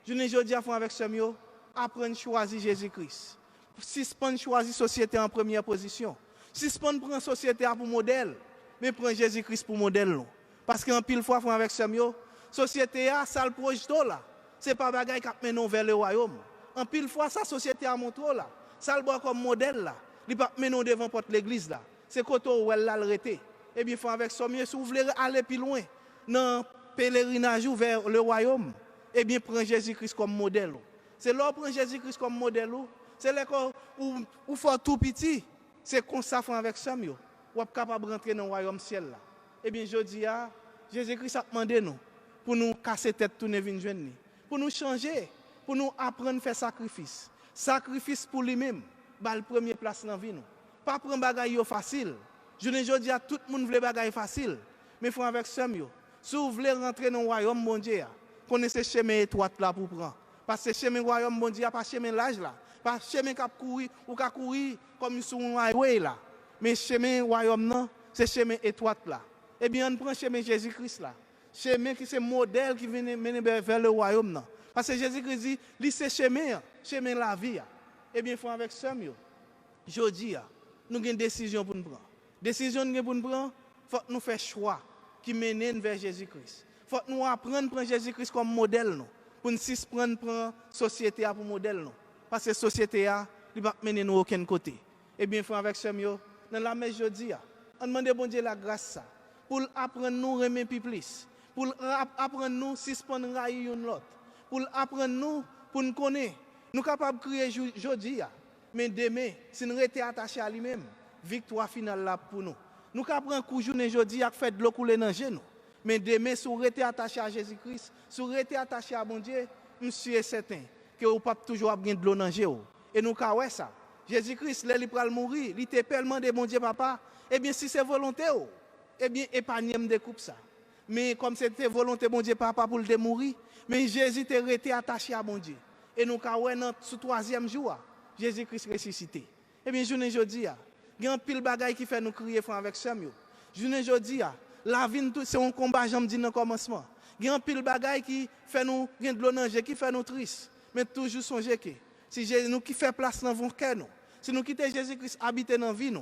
Je ne dis à faire avec ce mieux, apprendre à choisir Jésus-Christ. Si on choisit société en première position, si on prend société pour modèle, mais prend Jésus-Christ pour modèle. Parce qu'en pile fois, avec ce mieux, société a ça le projet là. C'est pas bagaille qui mène vers le royaume. En pile fois, sa société a montré là. Ça le boit comme modèle là. Il pas mener devant porte l'église là. C'est côté où elle l'a arrêté. Eh bien, faut avec ça mieux si vous voulez aller plus loin dans pèlerinage vers le royaume, eh bien prends Jésus-Christ comme modèle. C'est là prend Jésus-Christ comme modèle. C'est là où faut tout petit. C'est comme ça faut avec ça mieux. Ou est capable de rentrer dans le royaume ciel là. Eh bien, je dis à Jésus-Christ a demandé nous pour nous casser tête tourner vinn joindre, pour nous changer, pour nous apprendre à faire sacrifice. Sacrifice pour lui-même. La première place dans la vie. Pas prendre bagaille facile. Je ne dis à tout le monde veut bagaille facile. Mais il faut avec ça mieux. Si vous voulez rentrer dans le royaume bon Dieu, connaissez le chemin étroit là pour prendre. Parce que le chemin royaume bon Dieu, pas chemin large là. Pas chemin qui courir ou qui courir comme sur un highway là. Mais le chemin royaume non, c'est chemin étroit là. Eh bien, on prend le chemin Jésus-Christ là. Chemin qui c'est modèle qui vient mener vers le royaume non. Parce que Jésus-Christ dit, lui c'est chemin la vie. Eh bien, il faut avec ça mieux. Je dis, nous avons une décision pour nous prendre. Décision pour nous prendre, il faut que nous fassions choix qui mène vers Jésus-Christ. Il faut que nous apprenions à prendre Jésus-Christ comme modèle. Nous, pour nous prendre la société pour modèle. Nous. Parce que la société ne va pas mener nous aucun côté. Eh bien, il faut avec ça mieux. Dans la messe, je dis, on demande bon Dieu la grâce pour apprendre nous à aimer plus. Pour apprendre nous si on raille l'autre. Pour apprendre nous pour nous connaître. Nous sommes capables de crier aujourd'hui, mais demain, si nous restions attachés à lui-même, victoire finale là pour nous. Nous sommes capables de prendre un coup de journée aujourd'hui et faire de l'eau couler dans les nous. Mais demain, si nous restions attachés à Jésus-Christ, si nous restions attachés à mon Dieu, monsieur est certain que vous ne pouvez pas toujours avoir de l'eau dans les nous. Et nous avons ça. Jésus-Christ, il va mourir, il était tellement de mon Dieu, papa. Eh bien, si c'est volonté, eh bien, épargnez-moi de coupe ça. Mais comme c'était volonté, mon Dieu, papa, pour le mourir, mais Jésus était resté attaché à mon Dieu. Et nous avons ce troisième jour, Jésus-Christ ressuscité. Eh bien, je dis, il y a un pile bagaille qui fait nous crier avec ça. Je ne dis pas, la vie, c'est un combat, j'aime dire dans le commencement. Il y a un pile de bagaille qui fait nous, de l'eau qui fait nous tristes. Mais toujours songer que, si nous qui fait place dans vos cœurs, si nous quittons Jésus-Christ habiter dans la vie,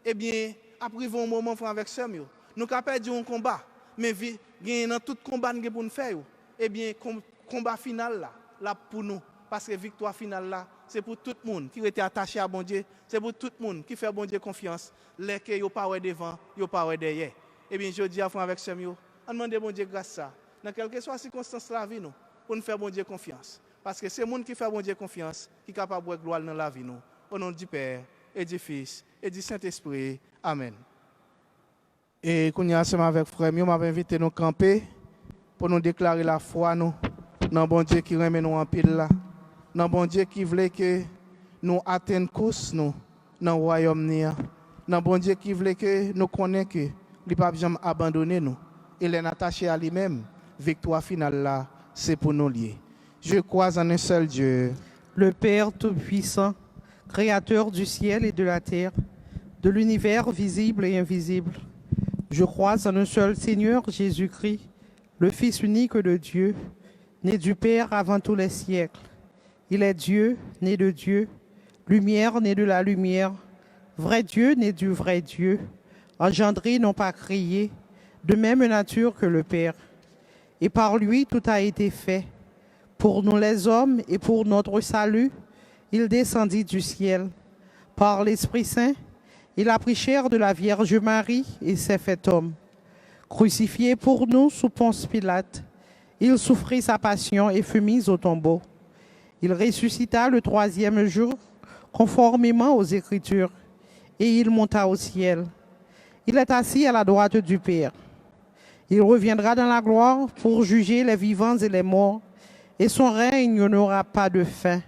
eh bien, après un moment avec ce nous avons perdu un combat. Mais dans tout combat que nous faire, eh bien, combat final là pour nous. Parce que victoire finale là, c'est pour tout le monde qui était attaché à bon Dieu, c'est pour tout le monde qui fait bon Dieu confiance, les qui n'ont pas devant, ils n'ont pas derrière. Eh bien, je dis à avec ce mieux, on demande bon Dieu grâce à ça. Dans quelle que soit la circonstance de la vie, nous, pour nous faire bon Dieu confiance. Parce que c'est le monde qui fait bon Dieu confiance qui est capable de gloire dans la vie. Nous. Au nom du Père, et du Fils, et du Saint-Esprit. Amen. Et quand nous sommes avec frère, nous m'avons invité à nous camper pour nous déclarer la foi nous, dans bon Dieu qui remet nous en pile là. Dans bon Dieu qui voulait que nous atteignions course nous dans le royaume. Dans bon Dieu qui voulait que nous connaissions que il ne peut pas jamais abandonner nous. Il est attaché à lui-même. Victoire finale là, c'est pour nous lier. Je crois en un seul Dieu, le Père Tout-Puissant, Créateur du ciel et de la terre, de l'univers visible et invisible. Je crois en un seul Seigneur Jésus-Christ, le Fils unique de Dieu, né du Père avant tous les siècles. Il est Dieu, né de Dieu, lumière, né de la lumière, vrai Dieu, né du vrai Dieu, engendré, non pas créé, de même nature que le Père. Et par lui, tout a été fait. Pour nous les hommes et pour notre salut, il descendit du ciel. Par l'Esprit Saint, il a pris chair de la Vierge Marie et s'est fait homme. Crucifié pour nous sous Ponce Pilate, il souffrit sa passion et fut mis au tombeau. Il ressuscita le troisième jour, conformément aux Écritures, et il monta au ciel. Il est assis à la droite du Père. Il reviendra dans la gloire pour juger les vivants et les morts, et son règne n'aura pas de fin.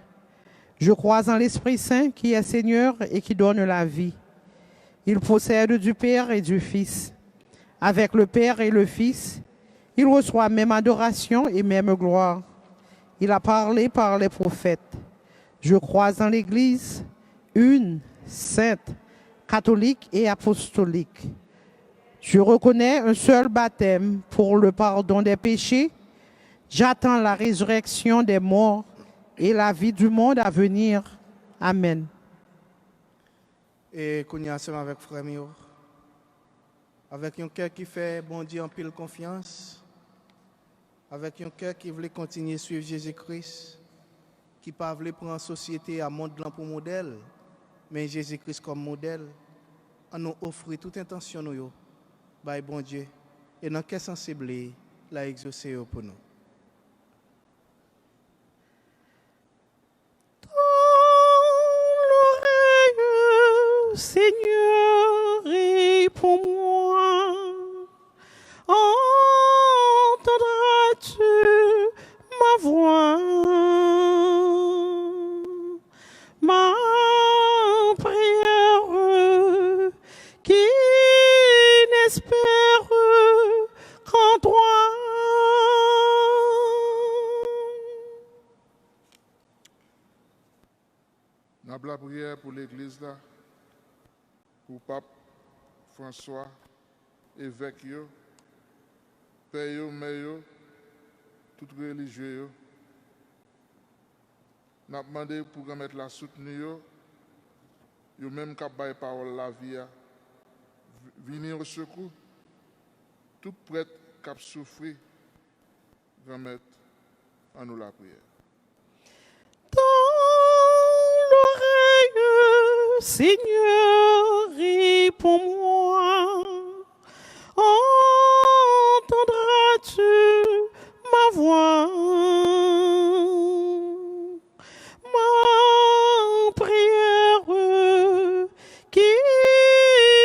Je crois en l'Esprit Saint qui est Seigneur et qui donne la vie. Il possède du Père et du Fils. Avec le Père et le Fils, il reçoit même adoration et même gloire. Il a parlé par les prophètes. Je crois en l'Église, une, sainte, catholique et apostolique. Je reconnais un seul baptême pour le pardon des péchés. J'attends la résurrection des morts et la vie du monde à venir. Amen. Et qu'on y a ensemble avec frère Mio, avec un cœur qui fait bon Dieu en pile confiance, avec un cœur qui veut continuer à suivre Jésus-Christ, qui ne veut pas prendre la société à monde pour modèle, mais Jésus-Christ comme modèle, on nous offre toute intention nous, by bon Dieu, et dans quel sensible la exaucer pour nous. Seigneur, réponds-moi. Entendras-tu ma voix? Ma prière qui n'espère qu'en toi. Nous avons la prière pour l'église là, pour Pape François, évêque, père, mère, tout religieux. Nous avons demandé pour remettre la soutenir, yo même cap bail parole la vie, venir au secours, tout prêtre cap souffrir, remettre en nous la prière. Seigneur, réponds-moi. Entendras-tu ma voix? Ma prière qui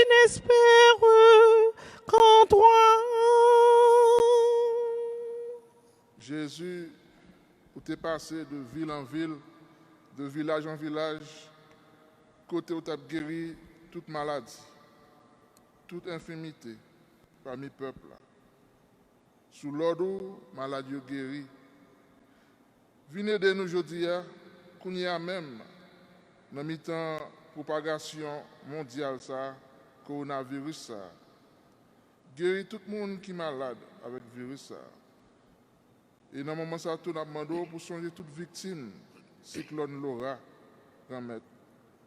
n'espère qu'en toi. Jésus, où tu es passé de ville en ville, de village en village, côté où tu as guéri toute maladie, toute infirmité parmi le peuple. Sous l'ordre, maladie guérie. Venez de nous aujourd'hui, qu'on y a même, dans le propagation mondiale, ça, coronavirus, ça. Guéris tout le monde qui est malade avec le virus. Ça. Et dans le moment ça, tout demandé pour songer toute victime, cyclone Laura, grand-mère,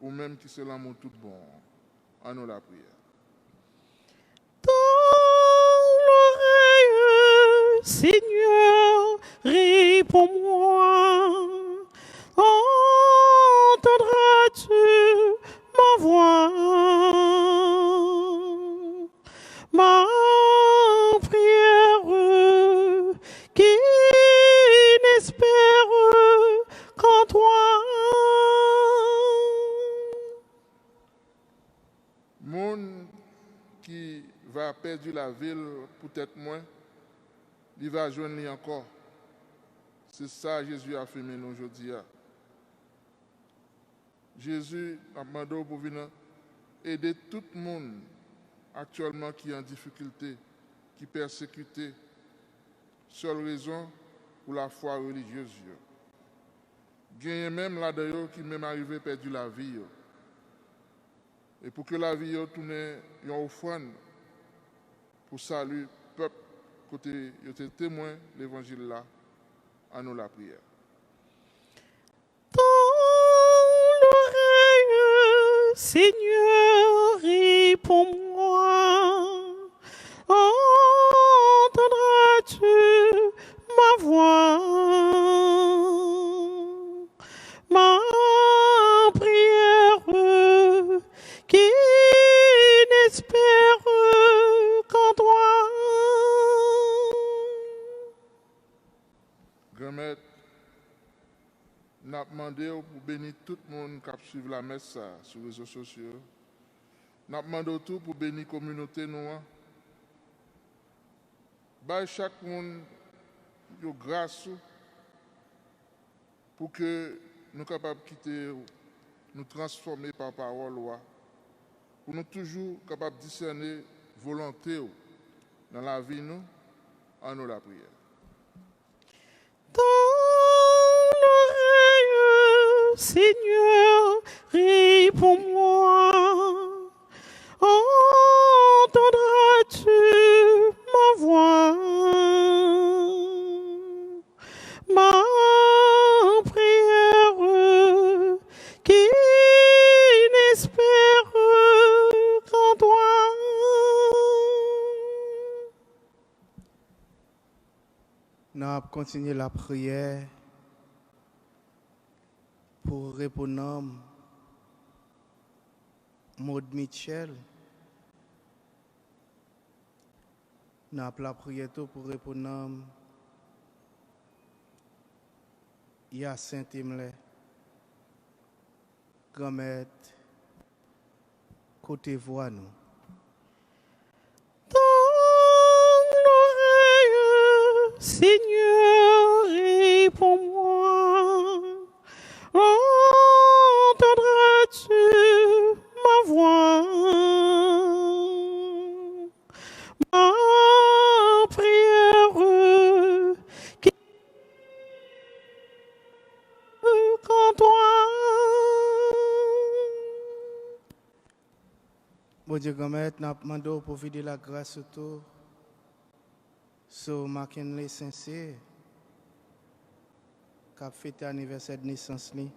ou même qui c'est l'amour tout bon. À nous la prière. L'oreille, Seigneur, réponds-moi. Entendras-tu ma voix? Ma prière qui n'espère qu'en toi. Monde qui va perdre la ville, peut-être moins, il va joindre encore. C'est ça Jésus a fait nous aujourd'hui. Jésus a demandé pour venir aider tout le monde actuellement qui est en difficulté, qui est persécuté, seule raison pour la foi religieuse. Il y a même là-dedans qui même arrivé à perdre la vie. Et pour que la vie tourne une offrande pour saluer le peuple, côté était témoin de l'évangile là, à nous la prière. Dans l'oreille, Seigneur, réponds-moi. Entendras-tu ma voix? Ma prière qui n'espère qu'en toi. Grand-mère, n'a demandé pour bénir tout le monde qui suit la messe sur les réseaux sociaux. N'a demandé tout pour bénir la communauté noire. Bah, chaque monde a grâce pour que nous soyons capables de quitter, nous transformer par parole, pour nous toujours capables de discerner volonté dans la vie, nous, en nous la prière. Dans l'oreille, Seigneur, réponds-moi. Entendras-tu ma voix? Ma prière qui n'espère qu'en toi. Nous allons continuer la prière pour répondre Maud Mitchell. Nous allons la prière pour répondre Hyacinthe Imle, grand-mère, côté voix nous. Seigneur, réponds-moi. Entendras-tu ma voix? Ma prière qui qu'en toi. Bon Dieu, grand-mère, nous avons demandé pour vider la grâce autour. So McKinley Sincere, qui a fêté l'anniversaire de naissance. Nous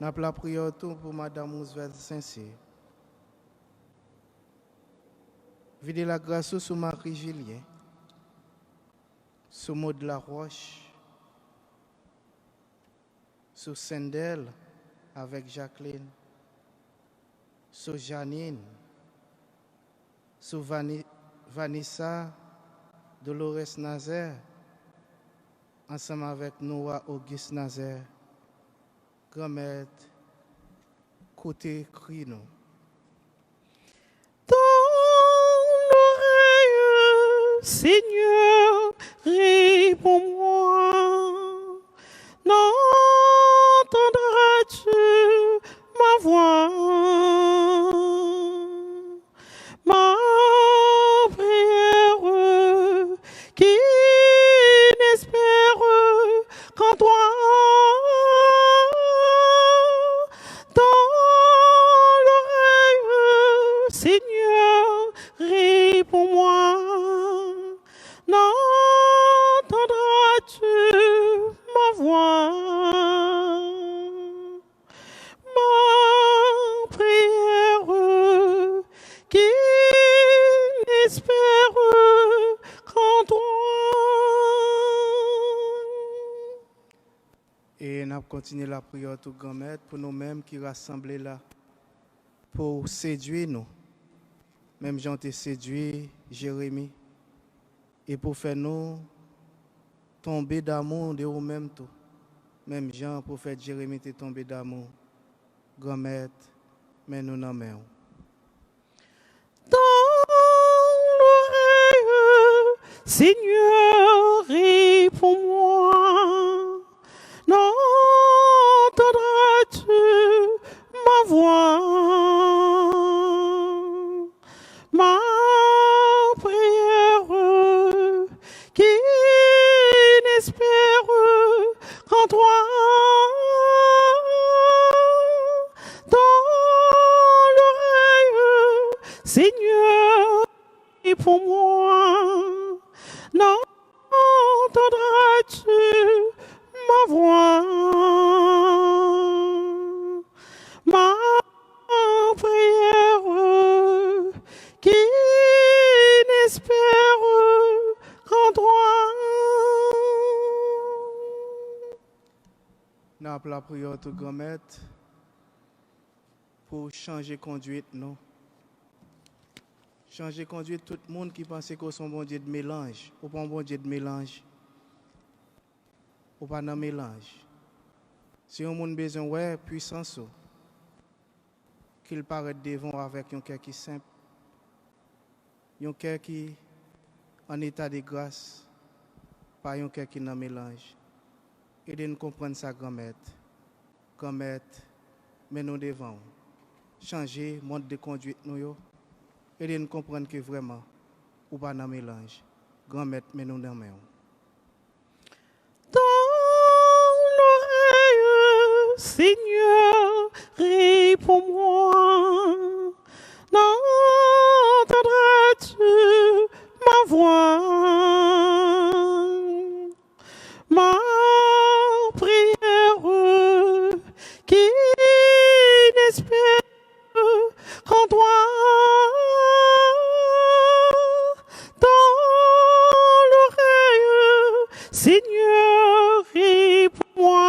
avons la prière pour Madame Roosevelt Sincere. Videz la grâce sur Marie Julien, sur Maud La Roche, sur Sendel avec Jacqueline, sur Janine, sur Vanessa Dolores Nazaire, ensemble avec Noah Auguste Nazaire, grand-mère, côté Crino. Dans l'oreille, Seigneur, réponds-moi. N'entendras-tu ma voix? Ma prière qui n'espère qu'en toi. Dans l'oreille, Seigneur, continuer la prière tout grand-mère pour nous-mêmes qui rassemblés là, pour séduire nous. Même Jean t'a séduit Jérémie. Et pour faire nous tomber d'amour de nous-mêmes tout. Même Jean, prophète Jérémie, t'est tombé d'amour. Grand-mère, mais nous n'en mettons. Dans l'oreille, Seigneur, réponds-moi. N'entendras-tu ma voix? Ma prière qui n'espère qu'en toi. Dans l'oreille, Seigneur, réponds-moi. N'entendras-tu ma voix? Ma prière qui n'espère qu'en toi. Nous avons la prière tout grand-mère pour changer conduite nous. Changer conduite tout le monde qui pense qu'on sont bon Dieu de mélange. Ou pas un bon Dieu de mélange. Ou pas un mélange. Si on a besoin de puissance, qu'il paraît devant avec un cœur qui est simple. Un cœur qui est en état de grâce. Pas un cœur qui est dans mélange. Et de nous comprendre ça, grand-mère. Grand-mère, mais nous devons changer le mode de conduite nous. Et de nous comprendre que vraiment, ou pas dans mélange. Grand-mère, mais nous devons. Dans l'oreille, Seigneur, réponds-moi. N'entendras-tu ma voix? Ma prière qui n'espère qu'en toi. Dans l'oreille, Seigneur, réponds-moi.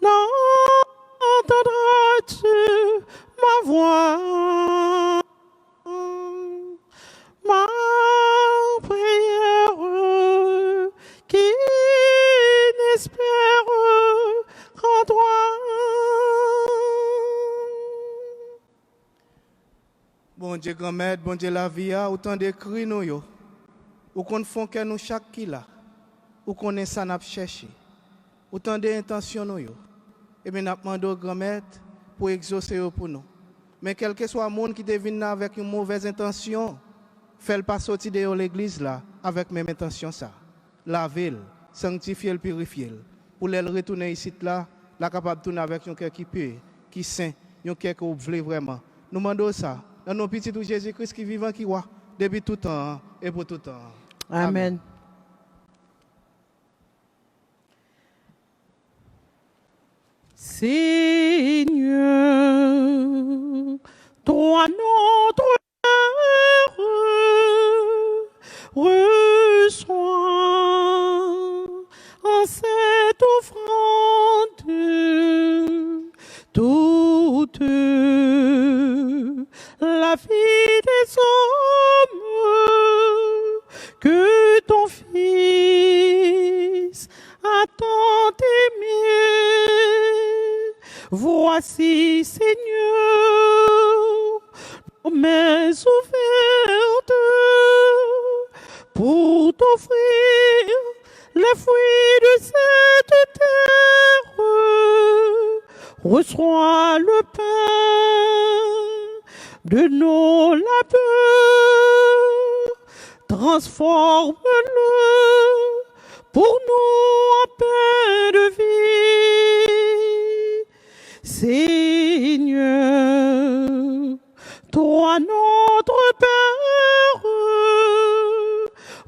N'entendras-tu ma voix? Ma prière qui n'espère qu'en toi. Bon Dieu, grand-mère, bon Dieu, la vie, autant de cris nous, yo. Ou qu'on font que nous chaque qui là. Ou qu'on est ça n'a cherché. Autant d'intentions nous, yo. Et bien, nous demandons grand-mère pour exaucer pour nous. Mais quel que soit le monde qui devine avec une mauvaise intention, fait pas sortir de l'église là avec même intention ça. Laver, sanctifier, purifier. Pour les retourner ici là, la capable de tourner avec un cœur qui pur, qui saint, un cœur que vous voulez vraiment. Nous demandons ça. Dans nos petits tout Jésus-Christ qui vivant qui voit depuis tout temps et pour tout temps. Amen. Seigneur, toi notre cœur reçois en cette offrande toute la vie des hommes que ton Fils a tant aimé. Voici, Seigneur, nos mains ouvertes pour t'offrir les fruits de cette terre. Reçois le pain de nos labeurs, transforme-le pour nous en pain de vie. Seigneur, toi notre Père,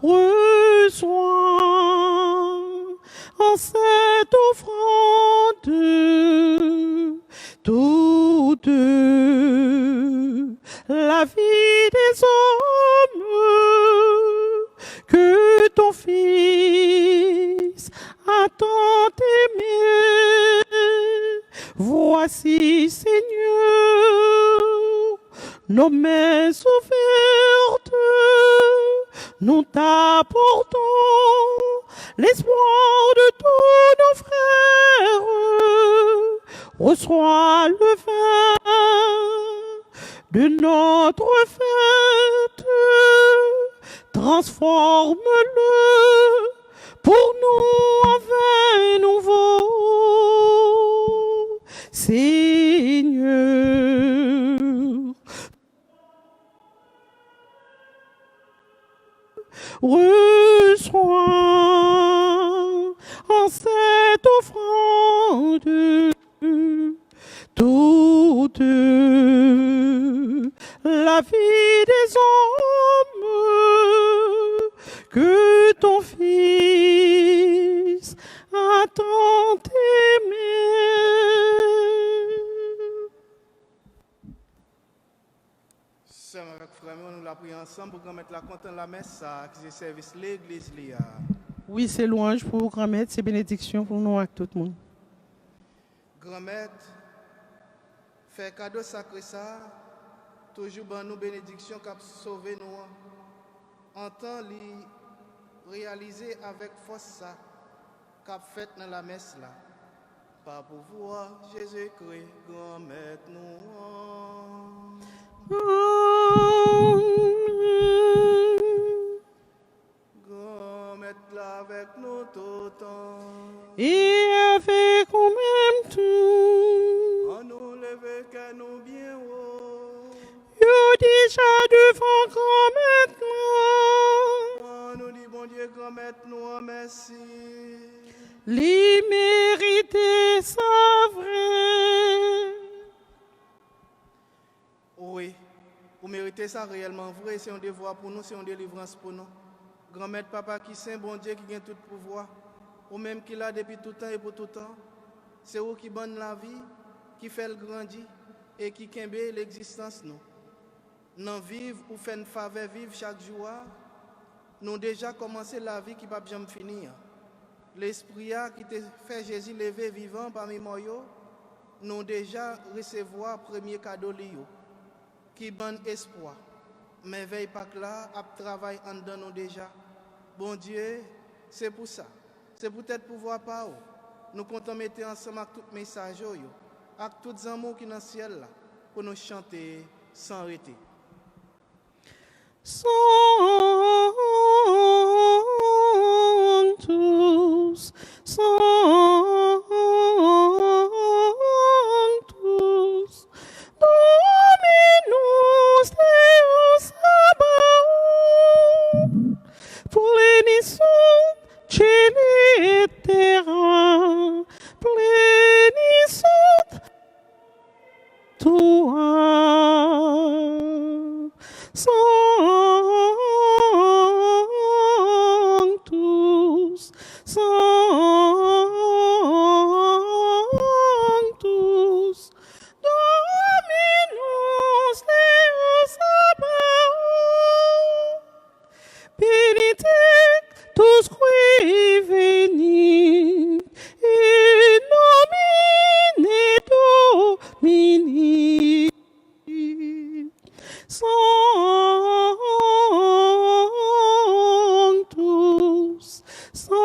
reçois en cette offrande toute la vie des hommes que ton Fils a tant aimé. Voici, Seigneur, nos mains ouvertes, nous t'apportons l'espoir de tous nos frères. Reçois le vin de notre fête, transforme-le pour nous en vin nouveau. Seigneur, reçois en cette offrande toute la vie des hommes que ton Fils a tant aimé. Sœurs avec frères, nous la prions ensemble pour mettre la compte dans la messe, ça, qui est service l'église. Oui, c'est louange pour grand-mère, c'est bénédiction pour nous avec tout le monde. Grand-mère, fait cadeau sacré ça, toujours ban nous bénédiction qui a sauvé nous. En temps li réaliser avec force ça, qu'a fait dans la messe là. Par pouvoir Jésus-Christ, grand-mère nous. Grand-mère là avec nous tout le temps. Et avec en même temps, On nous lève que nous bien haut. yo déjà devant grand-mère. On nous dit bon Dieu, grand-mère nous en merci. Li mérite sa vrai. Oui, vous méritez ça réellement vrai, c'est un devoir pour nous, c'est une délivrance pour nous. Grand-mère, papa qui saint, bon Dieu qui gagne tout pouvoir, ou même qui l'a depuis tout temps et pour tout temps. C'est vous qui bonne la vie, qui fait le grandir et qui kembe l'existence nous. Nous vivre ou faire une faveur vivre chaque jour, nous déjà commencé la vie qui ne va jamais finir. L'esprit qui te fait Jésus lever vivant parmi moi, nous déjà recevoir premier cadeau liyo, qui donne espoir. Mais veille pas que là, à travail en dedans nous déjà. Bon Dieu, c'est pour ça. C'est peut-être pouvoir pas. Nous comptons mettre ensemble avec tout message, avec tous les amours qui sont dans le ciel là, pour nous chanter sans arrêter. Sanctus, Sanctus, Dominus Deus Sabaoth, plenisunt celi et terra, plenisunt tua. Sanctus, Sanctus, Dominus Deus Sabaoth, benedictus qui venit in nomine Domini. Sanctus, Sanctus,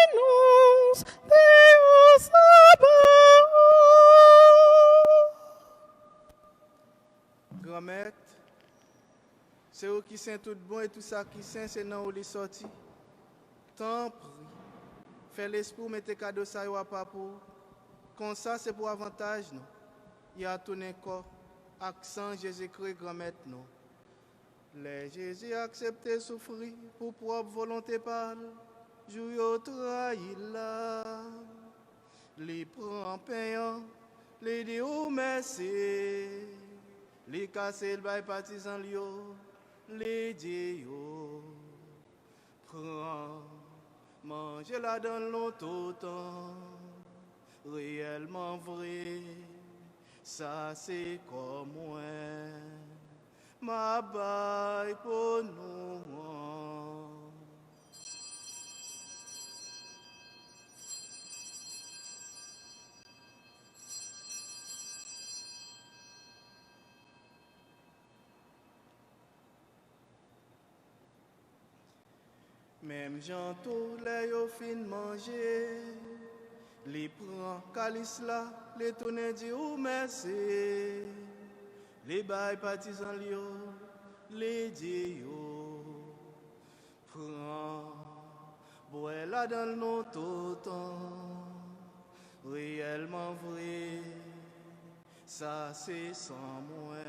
Dominus Deus Sabaoth. Grand-mère, c'est eux qui sont tout bon et tout ça qui sont, c'est dans où les sortis. Tant pris. Fais l'esprit, mettez cadeau ça à papa. Comme ça, c'est pour avantage, nous. Il y a tout un corps, accent Jésus-Christ, grand-mère, nous. Les Jésus accepté souffrir pour propre volonté parle. Jouyo trahi là. Les prend payant, les dit oh merci. Les casser le bail partisan lio, les dit yo. Prends. Manger la dans l'autre temps, réellement vrai, ça c'est comme moi, ma baille pour nous. Même Jean tous les yo fin manger, les prend calice là, les tourner dit ou merci, les bail partisans lio, les dit yo, prend, bois là dans nos tout temps, réellement vrai, ça c'est sans moi,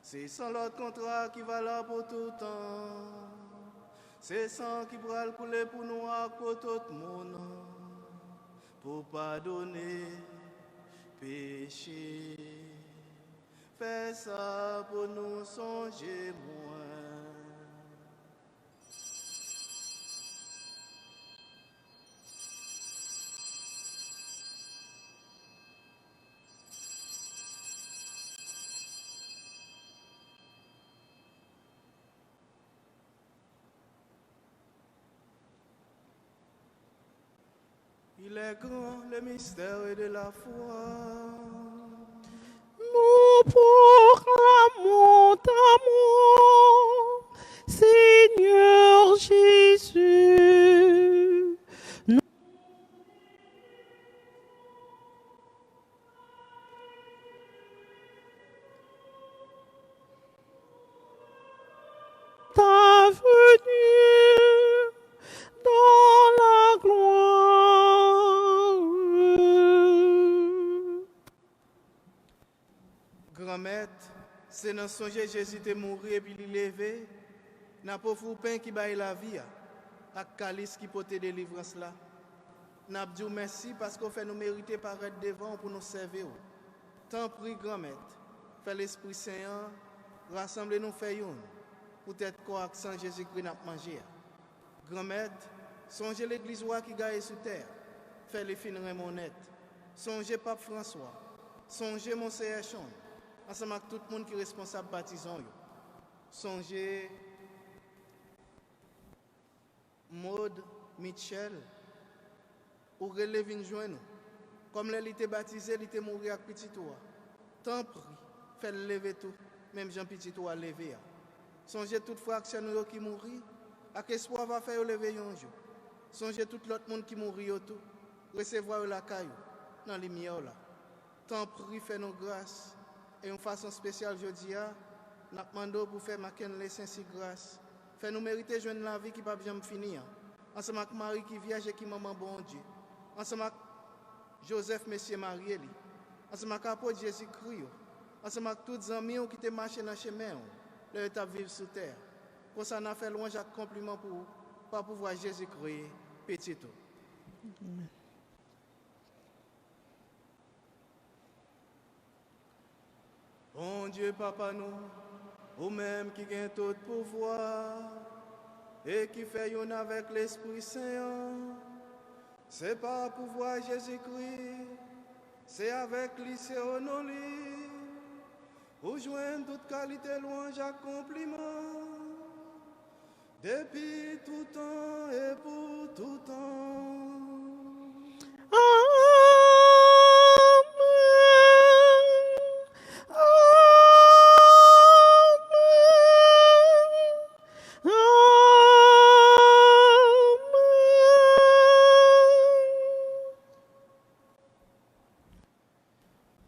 c'est sans l'autre contrat qui va là pour tout temps. C'est sang qui pourra le couler pour nous, pour tout le monde, pour pardonner péché. Fais ça pour nous songer moins. Il est grand le mystère de la foi. Nous proclamons ta mort, Seigneur Jésus. Ta venue dans la gloire. Grand-mère, c'est dans son Jésus est mort et puis il est levé. N'a pas fou pain qui baille la vie, à calice qui porte délivrance là. N'a dit merci parce qu'on fait nous mériter paraître devant pour nous servir. Tant prie grand-mère, fait l'Esprit Saint, rassemblez-nous fait une. Peut-être quoi sans Jésus-Christ n'a mangé. Grand-mère, songez l'église qui gagne sous terre, fait les fins honnêtes. Songez Pape François, songez Monseigneur Chon, ensemble avec tout le monde qui est responsable baptisant. Songez Maud Michel, ou relève une joie nous. Comme elle était baptisée, elle était mourie avec petit toi. Tant prie, fait lever tout, même Jean petit toi lever. Songez toutefois action nous qui mourit, à qu'espoir va faire lever un jour. Songez tout l'autre monde qui mourit tout, recevoir la caillou dans les lumière là. Tant prie, fait nos grâces et une façon spéciale jeudi nous demandons pour faire maken les saints si grâce. Fait nous mériter joindre la vie qui pas jamais finir. Ensemble avec Marie qui vierge et qui maman bon Dieu. Ensemble avec Joseph Monsieur Marie, ensemble avec apôtre Jésus-Christ, ensemble avec tous les amis qui te marché dans le chemin, leur état vivre sur terre. Pour ça, on a fait loin chaque compliment pour pas pouvoir Jésus-Christ petit tout. Bon Dieu, Papa, nous, ou même qui gagne tout pouvoir et qui fait une avec l'Esprit Saint, c'est pas pouvoir Jésus-Christ, c'est avec lui, c'est au nom lui, pour joindre toute qualité, louange, accomplissement, depuis tout temps et pour tout temps.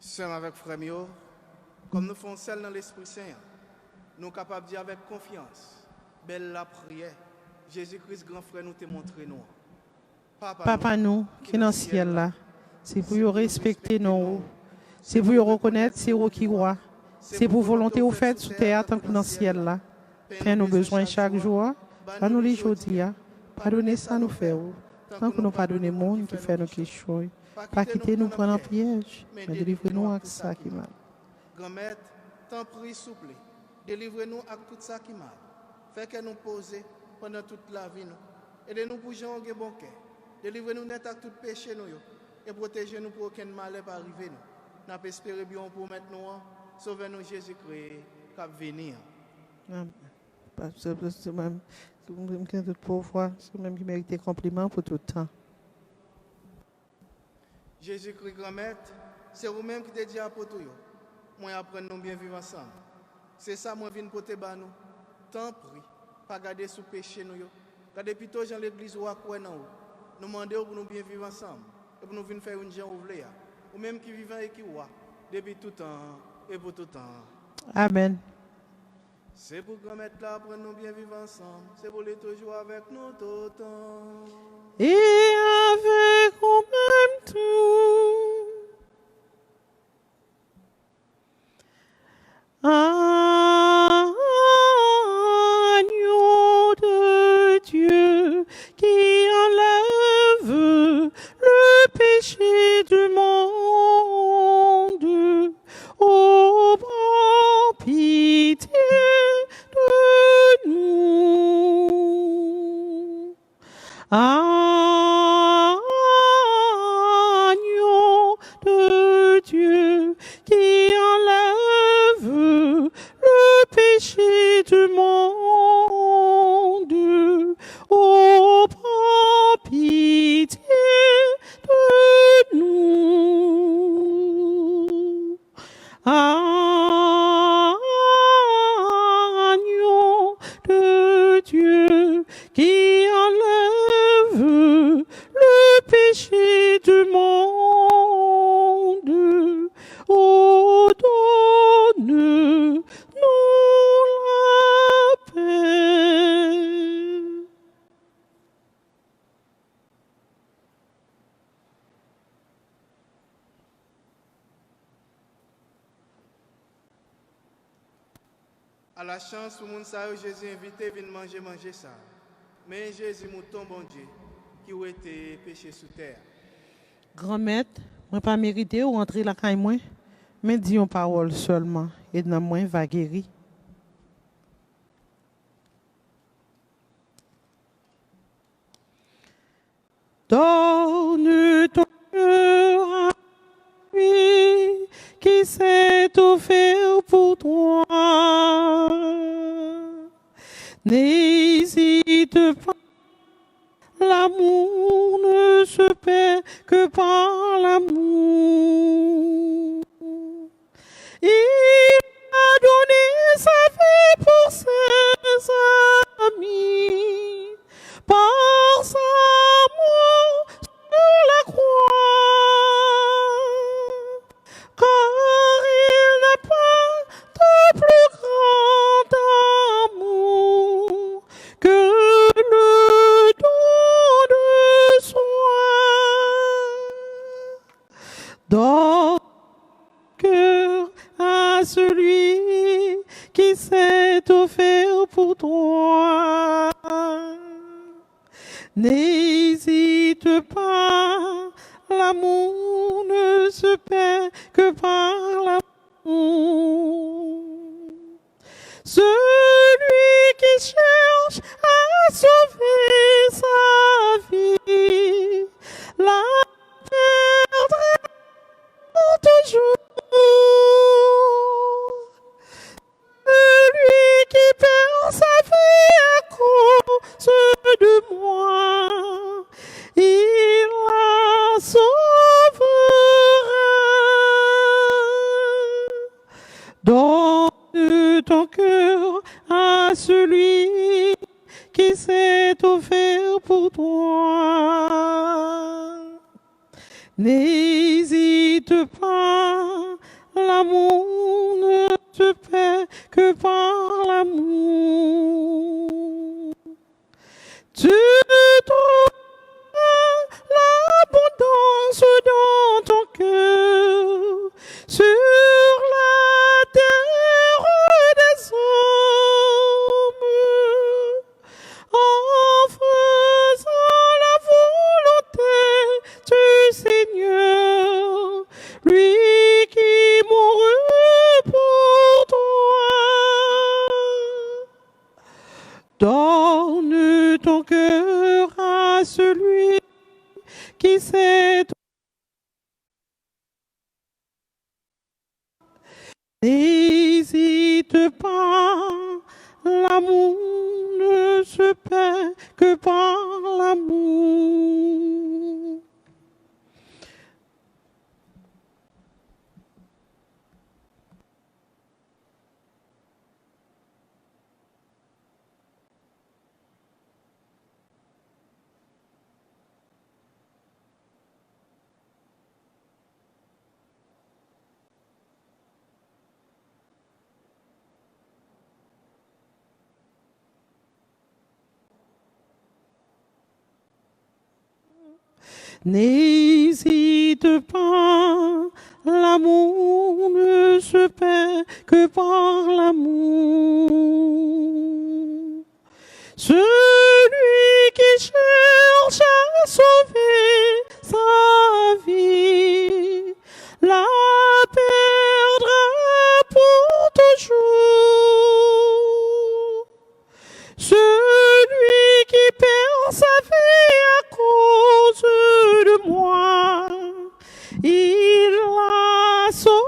Sœurs avec frère Mio, comme nous faisons celle dans l'Esprit Saint, nous sommes capables de dire avec confiance, belle la prière, Jésus-Christ, grand frère, nous te montré nous. Papa nous, qui est dans le ciel là, c'est pour respecter nous, c'est pour reconnaître c'est vous qui roi, c'est pour volonté vous faites sous terre tant que dans le ciel là. Père nous besoin chaque jour, pas nous les jours, pardonnez ça nous fait, tant que nous pardonnons le monde qui fait nos questions. Pas quitter nous prendre en piège, mais délivrez-nous avec ça qui mal. Grand-mère, tant prie souple, délivrez-nous avec tout ça qui mal. Fait que nous poser pendant toute la vie nous. Aidez-nous pour jouer un bon cœur. Délivrez-nous net avec tout péché nous et protégez-nous pour aucun mal ne arriver nous. Nous espérons bien pour maintenant, sauvez-nous Jésus-Christ qui va venir. C'est même tout pauvre, c'est même qui mérite compliment pour tout le temps. Jésus-Christ, grand-mère, c'est vous-même qui te dit à pour moi apprendre nous bien vivre ensemble. C'est ça moi viens pour te nous. Tant prie, pas garder sous péché nous Quand depuis tout dans l'église ou à quoi non, nous demandons pour nous bien vivre ensemble et pour nous venir faire une gens ouvrière. Ou même qui vivent et qui voient depuis tout temps et pour tout temps. Amen. C'est pour qu'on mette là pour nous bien vivre ensemble. C'est pour les toujours avec nous tout le temps. Et avec en même temps agneau de Dieu qui enlève le péché du monde. Oh, prends pitié de nous. Agneau de Dieu qui enlève le péché du monde. Oh, prends pitié de nous. Agneau de Dieu qui enlève le péché du monde. Oh, donne-nous la paix. À la chance, tout le monde sait Jésus invité, vient manger ça. Mais Jésus, mouton bon Dieu, qui a été péché sous terre. Grand-maître, moi pas mérité ou rentrer la caille moi, mais dis une parole seulement et dans moi va guérir. Donne ton cœur à lui qui s'est offert pour toi. N'hésite pas, l'amour ne se perd que par l'amour. Il a donné sa vie pour ses amis, par sa mort sur la croix, car il n'a pas de plus grand amour que le don de soi. Donne cœur à celui qui s'est offert pour toi. N'hésite pas, l'amour ne se perd que par l'amour. Celui qui cherche à sauver sa vie, la perdra pour toujours. Celui qui perd sa vie à cause de moi, il la sauvera. Donne ton cœur à celui qui s'est offert pour toi. N'hésite pas, l'amour ne se perd que par l'amour. Tu trouveras l'abondance dans ton cœur, sur la terre des hommes, en faisant la volonté du Seigneur, lui qui mourut pour toi. Donne ton cœur à celui qui s'est. N'hésite pas, l'amour ne se perd que par l'amour. N'hésite pas, l'amour ne se perd que par l'amour. Celui qui cherche à sauver sa vie la perdra pour toujours. Celui qui perd sa vie à cause de moi, il la sauvera.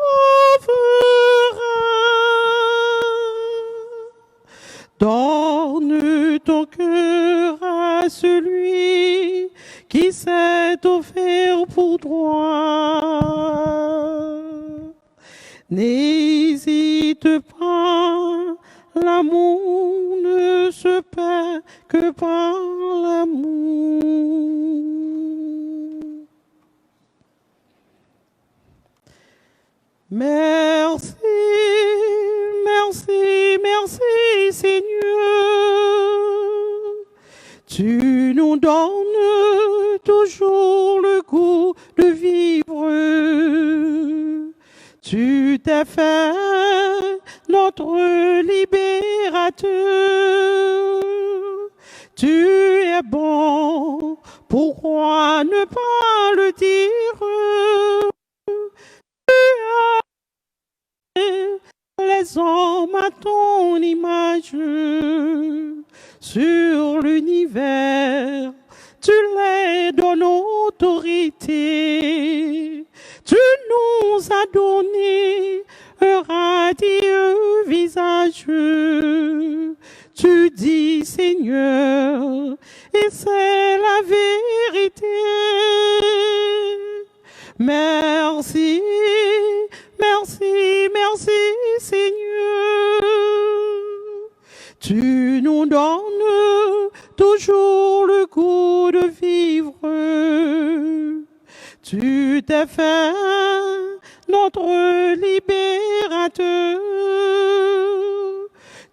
Donne ton cœur à celui qui s'est offert pour toi. N'hésite pas, l'amour ne se perd que par l'amour. Merci, merci, merci Seigneur. Tu nous donnes toujours le goût de vivre. Tu t'es fait notre libérateur. Tu es bon, pourquoi ne pas le dire? Tu as les hommes à ton image sur l'univers. Tu les donnes autorité. Tu nous as donné un radieux visage. Tu dis Seigneur, et c'est la vérité. Merci, merci, merci Seigneur. Tu nous donnes toujours le goût de vivre. Tu t'es fait notre libérateur.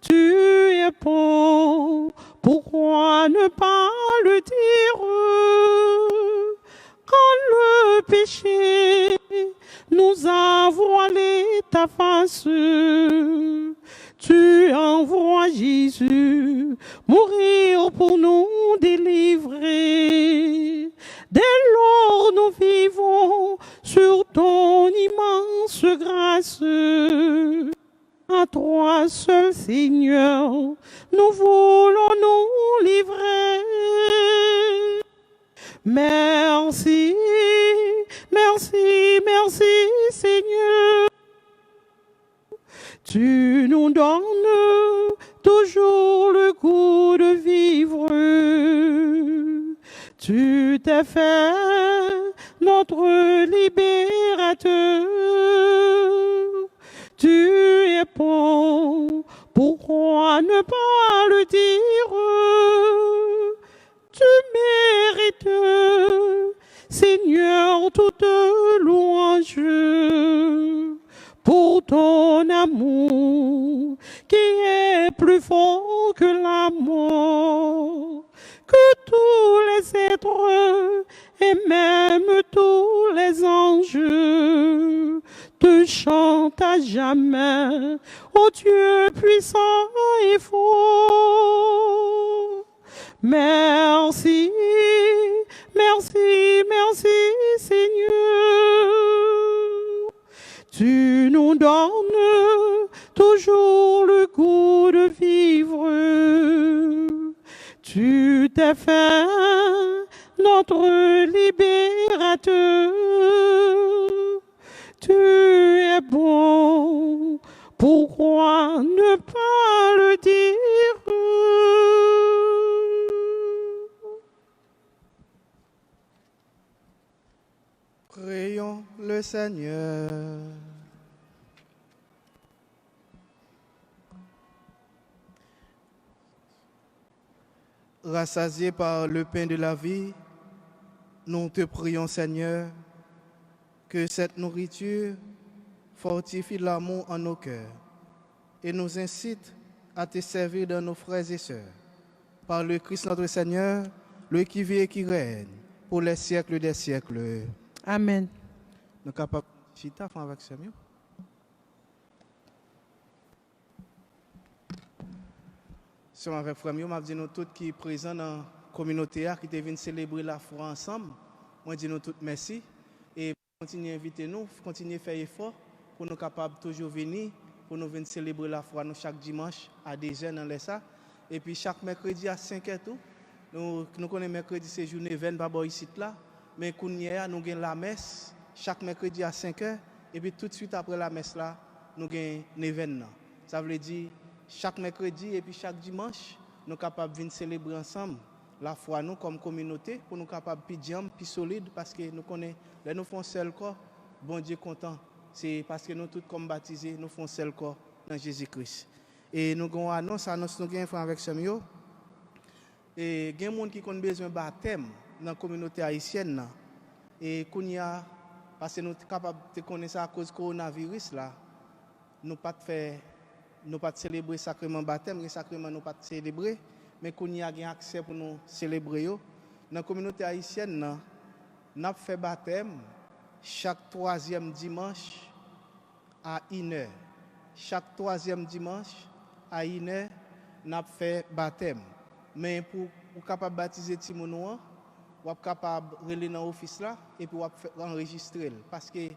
Tu es bon, pourquoi ne pas le dire? Quand le péché nous a voilé ta face, tu envoies Jésus mourir pour nous délivrer. Dès lors nous vivons sur ton immense grâce. À toi seul Seigneur, nous voulons nous livrer. Merci, merci, merci Seigneur. Tu nous donnes toujours le goût de vivre. Tu t'es fait notre libérateur. Tu es bon, pourquoi ne pas le dire? Tu mérites, Seigneur, toute louange pour ton amour qui est plus fort que la mort, que tous les êtres et même tous les anges te chantent à jamais, ô Dieu puissant et fort. Merci, merci, merci Seigneur. Tu nous donnes toujours le goût de vivre. Tu t'es fait notre libérateur. Tu es bon, pourquoi ne pas le dire? Prions le Seigneur. Rassasiés par le pain de la vie, nous te prions Seigneur, que cette nourriture fortifie l'amour en nos cœurs et nous incite à te servir dans nos frères et sœurs. Par le Christ notre Seigneur, lui qui vit et qui règne pour les siècles des siècles. Amen. Nous sommes capables de chita avec ce mieux. Sommes avec frère mieux, m'a dit nous tous qui présents dans la communauté qui viennent célébrer la foi ensemble. Moi dis nous tous merci et continuez à inviter nous, continuez à faire effort pour nous capables toujours venir pour nous venir célébrer la foi nous chaque dimanche à 10h dans les ça et puis chaque mercredi à 5h tout. Nous connaissons mercredi c'est journée 20 pas ici là mais hier nous avons la messe chaque mercredi à 5h et puis tout de suite après la messe là nous avons un événement. Ça veut dire chaque mercredi et puis chaque dimanche, nous sommes capables de venir célébrer ensemble la foi nous comme communauté pour nous capables de plus plus solide parce que nous connaissons, là nous faisons seul corps, bon Dieu content. C'est parce que nous tous comme baptisés, nous faisons seul corps dans Jésus-Christ. Et nous avons annonce nous avons avec Samuel. Et il y a des gens qui ont besoin de baptême dans la communauté haïtienne. Et parce que nous sommes capables de connaître ça à cause du coronavirus là, nous pas faire nous pas célébrer sacrement baptême, le sacrement nous pas célébrer, mais qu'on y a accès pour nous célébrer. Dans la communauté haïtienne, nous avons fait baptême chaque 3e dimanche à 1h. Chaque 3e dimanche à 1h, nous avons fait baptême. Mais pour capable baptiser Timono, vous êtes capable de aller dans l'office là et puis vous enregistrer. Parce que vous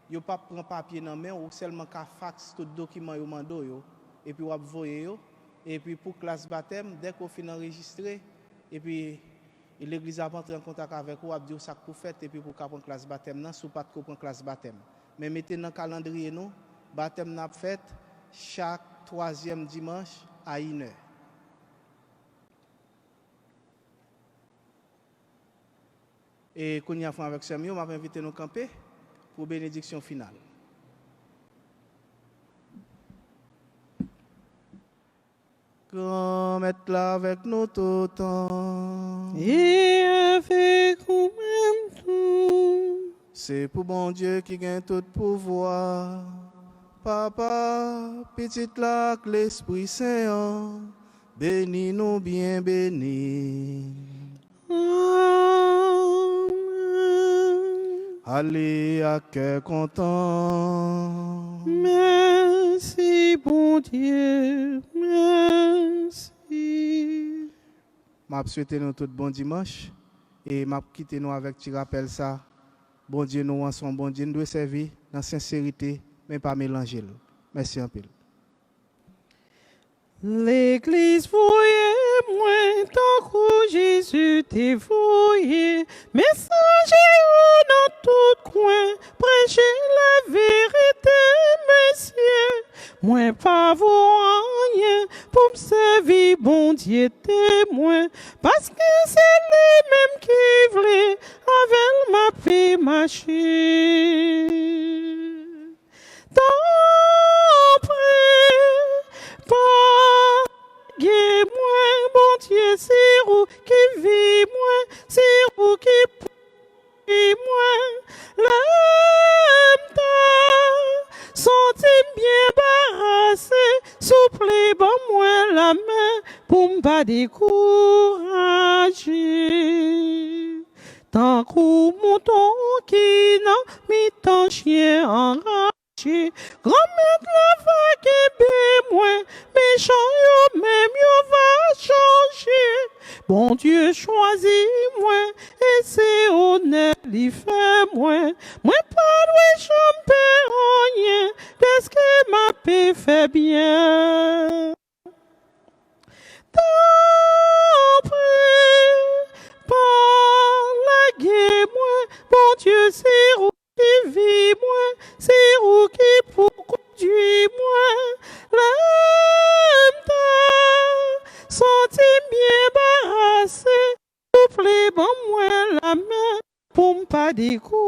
ne pouvez pas prendre papier dans la main ou seulement qu'à fax tout document yo mando yo et puis vous envoyer yo et puis pour classe baptême dès qu'on finit enregistrer et puis l'église a entrer en contact avec vous a dit ça pour faire et puis pour prendre classe baptême non sous pas de prendre classe baptême mais mettez dans calendrier nous baptême n'a fait chaque 3e dimanche à 1h. Et qu'on y a fait avec Samuel, on m'a invité à nous camper pour bénédiction finale. Grand être là avec nous tout le temps. Et avec nous-mêmes tout. C'est pour bon Dieu qui gagne tout pouvoir. Papa, petite là, l'Esprit Saint, bénis nous bien bénis. Allez à cœur content. Merci, bon Dieu, merci. M'a souhaité nous tout bon dimanche et m'a quitté nous avec petit rappel ça. Bon Dieu nous ensemble, bon Dieu nous doit servir dans sincérité mais pas mélanger. Merci un peu. L'église voyait moins tant que Jésus t'est voyé, messager dans tout coin, prêcher la vérité, messieurs. Moi pas voir rien pour me servir, bon Dieu témoin, parce que c'est lui-même qui voulait avec ma paix marcher. Tant pis, pas gué moi, bon Dieu, c'est où qui vit moi, c'est où qui prie moi, l'aime ta, senti bien barrassé, souple bon moi la main, pour m'pas décourager. Tant qu'au mouton qui n'a mis ton chien en rage. Grand-mère la va qui moi, méchant yo même yo va changer. Bon Dieu choisit moi, et c'est honnête li fait moi. Moi pas doué champer rien, parce que ma paix fait bien. Tant pis, par la guerre moi, bon Dieu c'est où qui vit moi, c'est où qui pour conduire moi, l'aime ta, senti bien barrassé, souple bon moi la main, pour m'pas décourager.